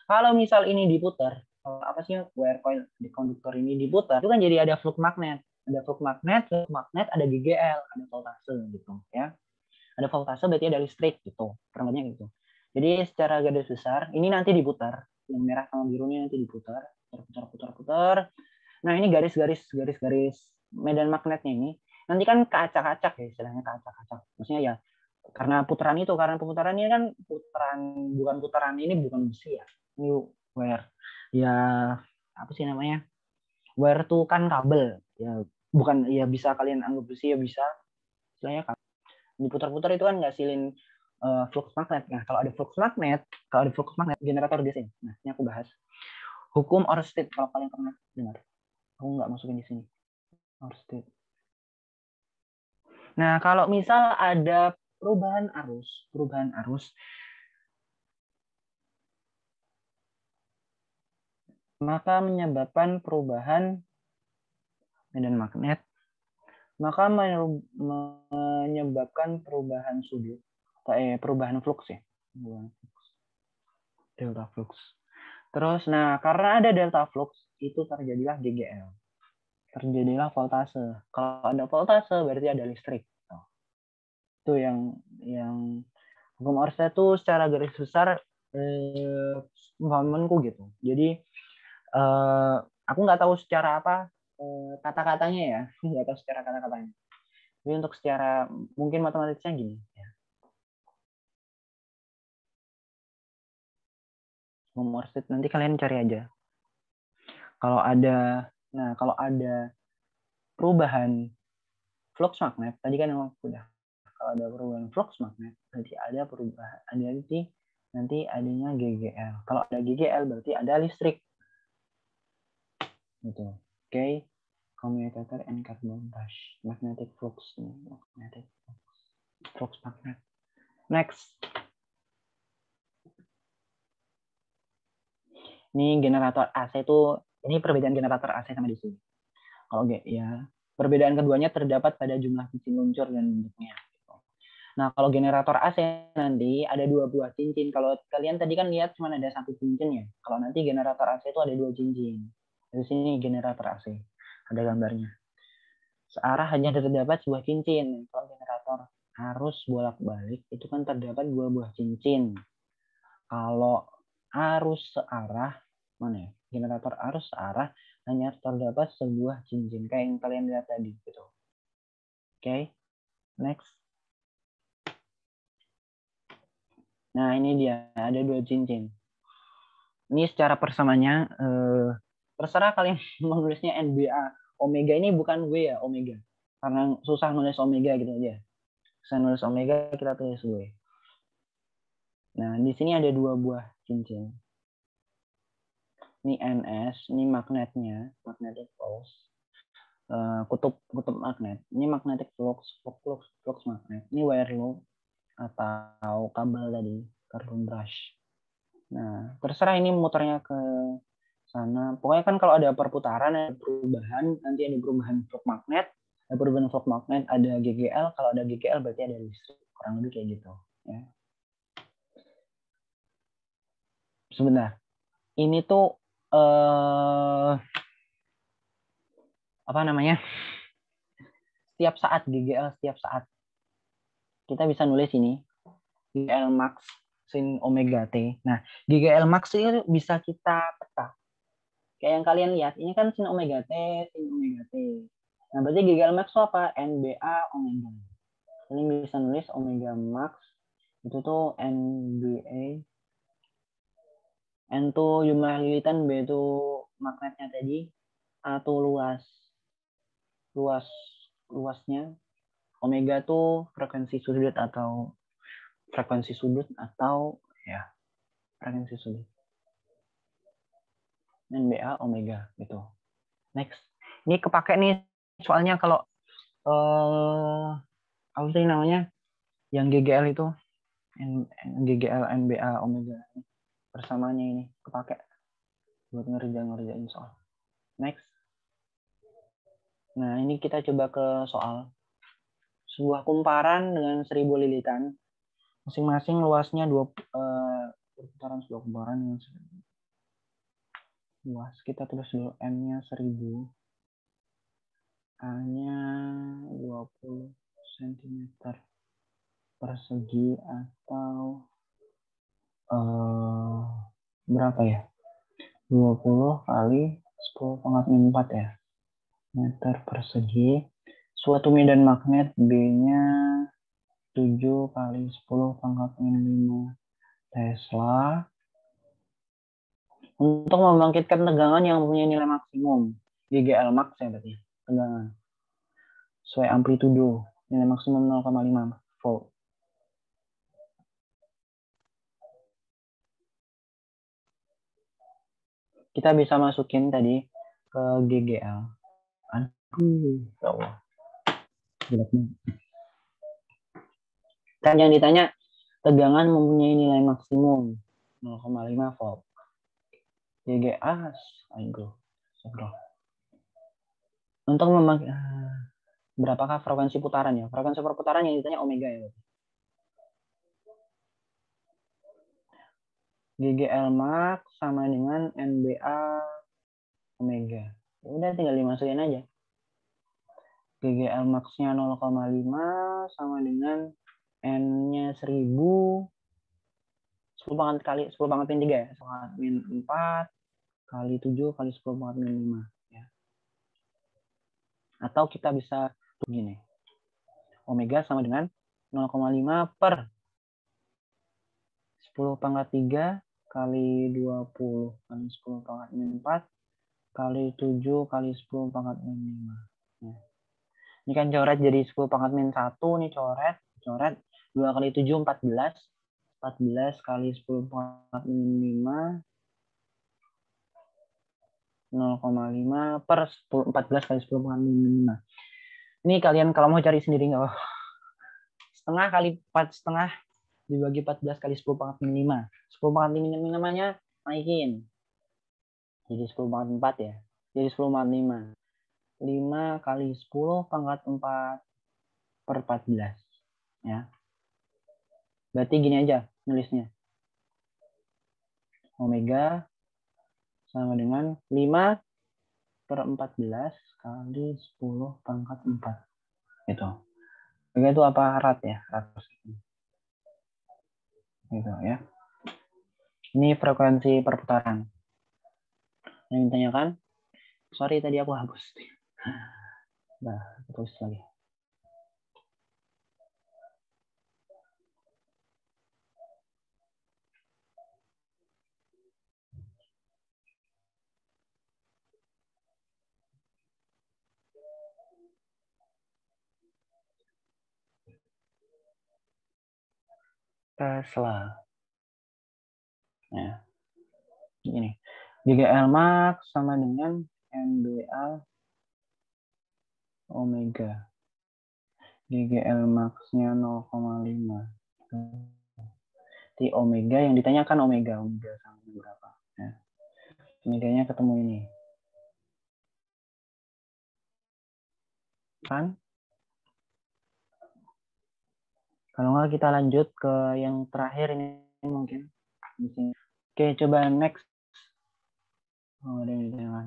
kalau misal ini diputar, apa sih wire coil di konduktor ini diputar, itu kan jadi ada flux magnet. Ada flux magnet, ada GGL, ada voltase gitu ya. Ada voltase berarti ada listrik gitu, perangkatnya gitu. Jadi secara garis besar ini nanti diputar, yang merah sama birunya nanti diputar, putar. Nah, ini garis-garis medan magnetnya ini nanti kan keacak-acak ya, istilahnya keacak-acak. Maksudnya ya karena putaran ini kan bukan putaran ini bukan besi ya. Ini wire. Ya apa sih namanya? Wire tuh kan kabel. Ya bukan ya bisa kalian anggap besi ya bisa. Istilahnya kabel. Diputar-putar itu kan ngasilin flux magnet. Nah, kalau ada flux magnet generator DC. Nah, ini aku bahas. Hukum Ørsted kalau kalian pernah dengar. Aku nggak masukin di sini. Ørsted. Nah, kalau misal ada perubahan arus, maka menyebabkan perubahan medan magnet, maka menyebabkan perubahan sudut, perubahan flux ya, delta flux. Terus, nah karena ada delta flux, itu terjadilah GGL, terjadilah voltase. Kalau ada voltase berarti ada listrik. Itu yang hukum Ørsted itu secara garis besar pemahamanku gitu. Jadi aku nggak tahu secara apa kata-katanya ya, nggak tahu secara kata-katanya. Tapi untuk secara mungkin matematiknya gini. Ya. Hukum Ørsted nanti kalian cari aja. Kalau ada perubahan flux magnet, tadi kan emang udah. Kalau ada perubahan flux magnet, berarti ada perubahan, nanti adanya GGL. Kalau ada GGL berarti ada listrik. Gitu. Oke. Commutator and carbon brush. Magnetic flux. Flux magnet. Next. Ini generator AC itu, ini perbedaan generator AC sama DC. Kalau ya, perbedaan keduanya terdapat pada jumlah cincin luncur dan bentuknya. Nah, kalau generator AC nanti ada 2 buah cincin. Kalau kalian tadi kan lihat cuma ada 1 cincin ya. Kalau nanti generator AC itu ada 2 cincin. Di sini generator AC. Ada gambarnya. Searah hanya terdapat sebuah cincin. Kalau generator arus bolak-balik itu kan terdapat 2 buah cincin. Kalau arus searah, mana ya? Generator arus searah hanya terdapat sebuah cincin. Kayak yang kalian lihat tadi. Gitu. Oke. Next. Nah, ini dia. Ada 2 cincin. Ini secara persamaannya, terserah kalian menulisnya NBA. Omega ini bukan W ya, omega. Karena susah nulis omega gitu aja. Susah nulis omega, kita tulis W. Nah, di sini ada 2 buah cincin. Ini NS, ini magnetnya, magnetic flux. Kutub magnet. Ini magnetic flux magnet. Ini wire loop atau kabel tadi, carbon brush. Nah, terserah ini muternya ke sana. Pokoknya kan kalau ada perputaran, ada perubahan, nanti ada perubahan flux magnet, ada perubahan flux magnet, ada GGL. Kalau ada GGL berarti ada listrik. Kurang lebih kayak gitu. Ya. Sebentar. Ini tuh apa namanya? Setiap saat GGL setiap saat. Kita bisa nulis ini GGL max sin omega T. Nah, GGL max itu bisa kita peta. Kayak yang kalian lihat, ini kan sin omega T, sin omega T. Nah, berarti GGL max itu apa? NBA omega. Ini bisa nulis omega max itu tuh NBA. N itu jumlah lilitan, B itu magnetnya tadi, A itu luasnya, omega tuh frekuensi sudut atau ya frekuensi sudut. NBA omega gitu. Next. Ini kepake nih soalnya kalau apa sih namanya? Yang GGL itu GGL NBA omega persamaannya ini kepake buat ngerjain soal. Next. Nah, ini kita coba ke soal. Sebuah kumparan dengan 1000 lilitan. Masing-masing luasnya perputaran sebuah kumparan dengan luas. Kita tulis dulu M-nya 1000. A-nya 20 cm persegi atau berapa ya? 20 kali 10 pangkat 4 ya. Meter persegi. Suatu medan magnet B-nya 7 kali 10 pangkat 5 Tesla untuk membangkitkan tegangan yang mempunyai nilai maksimum. GGL max ya berarti tegangan. Sesuai amplitudo, nilai maksimum 0,5 volt. Kita bisa masukin tadi ke GGL. Aduh, ya Allah. Kan yang ditanya tegangan mempunyai nilai maksimum 0,5 volt. GGA, ayo. Untuk berapakah frekuensi putaran ya? Frekuensi perputaran yang ditanya omega ya. GGL max sama dengan NBA omega. Udah tinggal dimasukin aja. GGL max-nya 0,5 sama dengan N-nya 1000 10 pangkat kali 10 pangkat min 3 ya. 10 pangkat min 4 kali 7 kali 10 pangkat min 5 ya. Atau kita bisa begini. Omega sama dengan 0,5 per 10 pangkat 3 kali 20 kali 10 pangkat min 4 kali 7 kali 10 pangkat min 5. Nah. Ini kan coret jadi 10 pangkat min 1 nih coret 2 kali 7 14 kali 10 pangkat min 5 0,5 per 14 kali 10 pangkat min 5. Ini kalian kalau mau cari sendiri nggak apa. Setengah kali 4 setengah dibagi 14 kali 10 pangkat min 5. 10 pangkat min 5-nya naikin. Jadi 10 pangkat 4 ya. Jadi 10 pangkat 5. 5 kali 10 pangkat 4 per 14. Ya. Berarti gini aja nulisnya. Omega sama dengan 5 per 14 kali 10 pangkat 4. Gitu. Omega itu apa? Rad ya. Rad. Gitu ya. Ini frekuensi perputaran. Yang ditanyakan? Sorry tadi aku hapus. Nah, terus lagi. Tesla. Nah, ini. GGL max sama dengan NBA omega. GGL max-nya 0,5. Di omega yang ditanyakan omega sama berapa? Ya. Medianya ketemu ini. Kan? Kalau nggak kita lanjut ke yang terakhir ini mungkin. Di sini. Oke, coba next. Oh, ada yang jangan.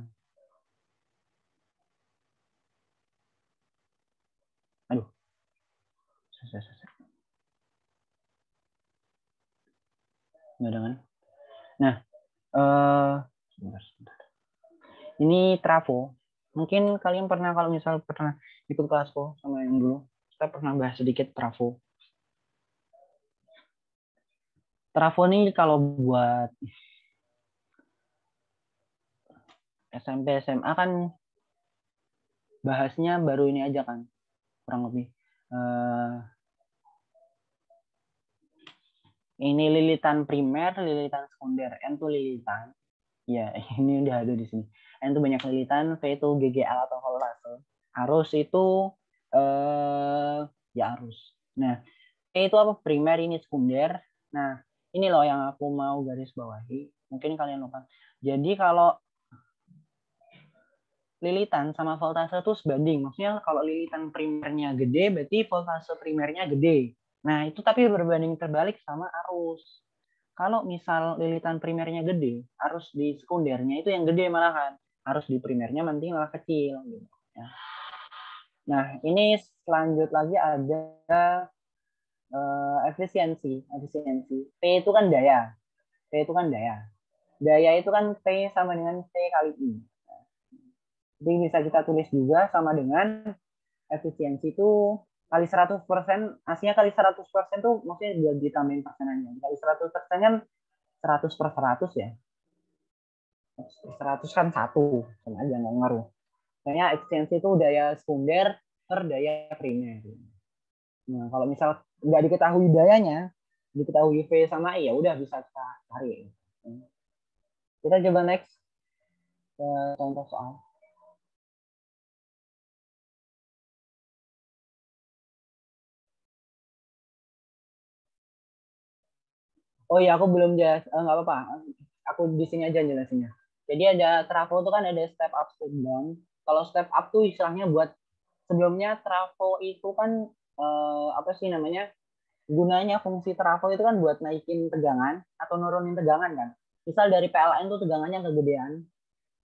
Aduh. Selesai. Nggak ada kan? Nah, sebentar. Ini trafo. Mungkin kalian pernah, kalau misal pernah ikut kelasku sama yang dulu, kita pernah bahas sedikit trafo. Trafo ini kalau buat SMP, SMA kan bahasnya baru ini aja kan, kurang lebih. Ini lilitan primer, lilitan sekunder. N itu lilitan. Ya, ini udah ada di sini. N itu banyak lilitan, V itu GGL atau voltase. Arus itu ya arus. Nah, P itu apa? Primer, ini sekunder. Nah, ini loh yang aku mau garis bawahi. Mungkin kalian lupa. Jadi kalau lilitan sama voltase itu sebanding. Maksudnya kalau lilitan primernya gede, berarti voltase primernya gede. Nah, itu tapi berbanding terbalik sama arus. Kalau misal lilitan primernya gede, arus di sekundernya itu yang gede malahan. Arus di primernya nanti malah kecil. Gitu. Nah, ini selanjut lagi ada efisiensi. P itu kan daya. Daya itu kan P sama dengan P kali I. Jadi bisa kita tulis juga sama dengan efisiensi itu kali 100%, aslinya kali 100% tuh maksudnya buat ditambahin persenannya. Kali 100% kan 100 per 100 ya. 100 kan 1, sama aja nggak ngaruh. Kayaknya efisiensi itu daya sekunder per daya primer. Nah, kalau misal nggak diketahui dayanya, diketahui V sama I, ya udah bisa kita cari. Kita coba next ke contoh soal. Oh iya, aku belum jelas. Nggak apa-apa. Aku di sini aja jelasinnya. Jadi ada trafo itu kan ada step up, step down. Kalau step up tuh istilahnya buat sebelumnya trafo itu kan apa sih namanya? Gunanya fungsi trafo itu kan buat naikin tegangan atau nurunin tegangan kan. Misal dari PLN tuh tegangannya kegedean.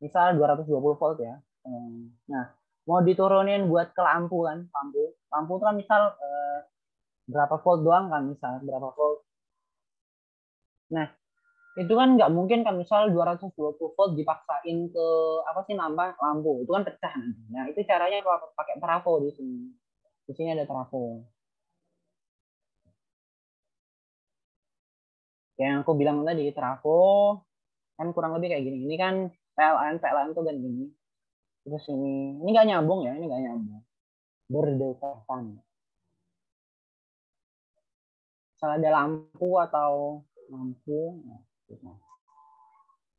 Misal 220 volt ya. Nah, mau diturunin buat ke lampu kan, lampu. Lampu itu kan misal berapa volt doang kan, misal berapa volt. Nah, itu kan nggak mungkin kan misal 220 volt dipaksain ke apa sih nambah lampu, itu kan pecah nanti. Nah, itu caranya kalau pakai trafo di sini. Di sini ada trafo. Yang aku bilang tadi, trafo kan kurang lebih kayak gini. Ini kan PLN tuh kan gini. Terus ini nggak nyambung ya, ini nggak nyambung. Berdekatan. Misalnya ada lampu atau lampu.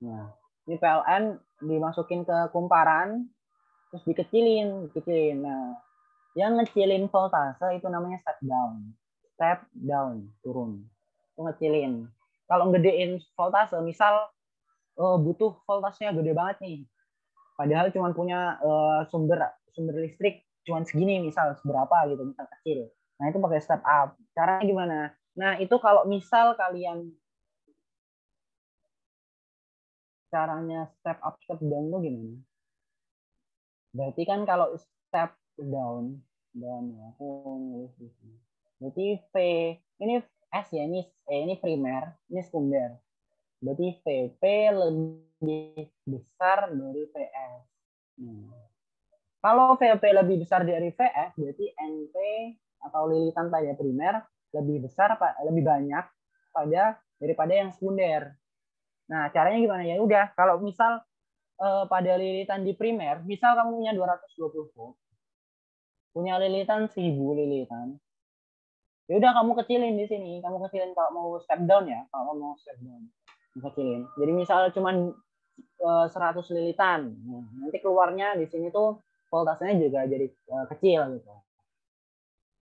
Nah, ini PLN dimasukin ke kumparan, terus dikecilin. Nah, yang ngecilin voltase itu namanya step down, turun. Itu ngecilin. Kalau ngedein voltase, misal butuh voltasenya gede banget nih. Padahal cuma punya sumber listrik cuma segini, misal seberapa gitu, misal kecil. Nah, itu pakai step up. Caranya gimana? Nah, itu kalau misal kalian caranya step up, step down tuh gimana? Berarti kan kalau step down ya, aku nulis di sini. Berarti V ini S ya, ini primer, ini sekunder. Berarti VP lebih besar dari VS. Kalau VP lebih besar dari VS, berarti NP atau lilitan pada primer lebih besar, lebih banyak daripada yang sekunder. Nah, caranya gimana ya? Udah, kalau misal pada lilitan di primer, misal kamu punya 220 volt, punya lilitan 1000 lilitan, ya udah kamu kecilin di sini, kamu kecilin kalau mau step down ya, kalau mau step down, kecilin. Jadi misal cuman 100 lilitan, nah, nanti keluarnya di sini tuh voltasenya juga jadi kecil gitu.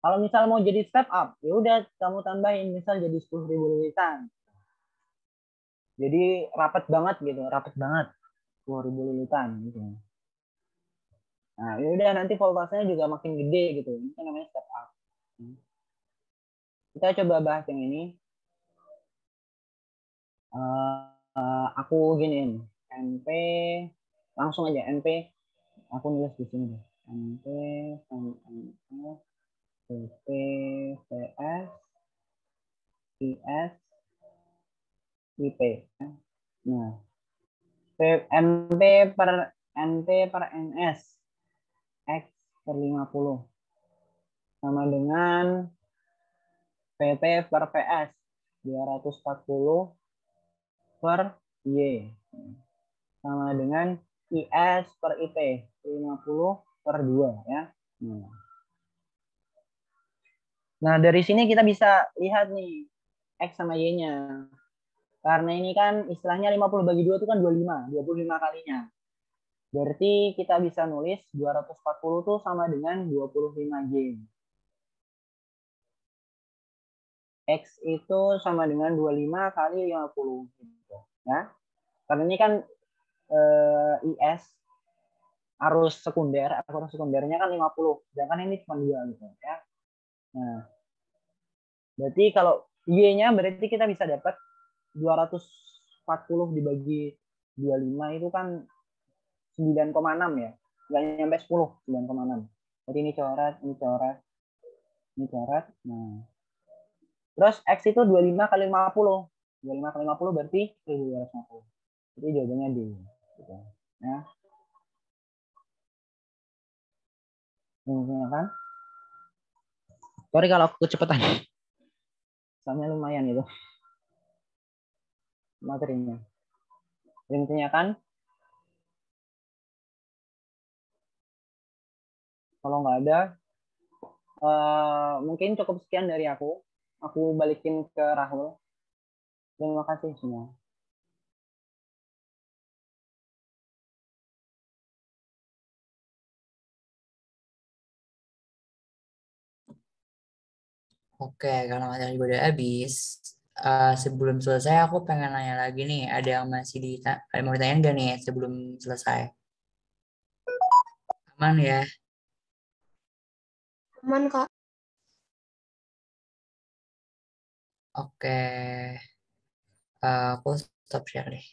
Kalau misal mau jadi step up, ya udah kamu tambahin misal jadi 10.000 lilitan. Jadi rapet banget gitu, rapet banget. 10.000 lilitan gitu. Nah, ya udah nanti voltasenya juga makin gede gitu. Ini kan namanya step up. Kita coba bahas yang ini. Aku giniin. NP langsung aja NP. Aku nulis di sini deh. NP PP PS IS IP. Nah, NP per NS X per 50 sama dengan PP per PS 240 per Y sama dengan IS per IP 50 per 2 ya. Nah, dari sini kita bisa lihat nih X sama Y-nya. Karena ini kan istilahnya 50 bagi 2 itu kan 25 kalinya. Berarti kita bisa nulis 240 itu sama dengan 25Y. X itu sama dengan 25 kali 50 gitu, ya. Karena ini kan IS arus sekundernya kan 50, sedangkan ini cuma 2 gitu ya. Nah, berarti kalau Y-nya berarti kita bisa dapat 240 dibagi 25 itu kan 9,6 ya. Nggak nyampe 10, 9,6. Jadi ini coret, ini coret, ini coret. Nah. Terus X itu 25 kali 50. 25 kali 50 berarti 1250. Jadi jawabannya D. Gitu. Ya. Ini kan? Sorry kalau aku kecepatan. Soalnya lumayan itu materinya. Intinya kan? Kalau nggak ada, mungkin cukup sekian dari aku. Aku balikin ke Rahul. Terima kasih semua. Oke, karena materi udah habis, sebelum selesai aku pengen nanya lagi nih, ada yang masih mau ditanyain nggak nih sebelum selesai? Aman ya? Aman, Kak. Oke, aku stop share deh.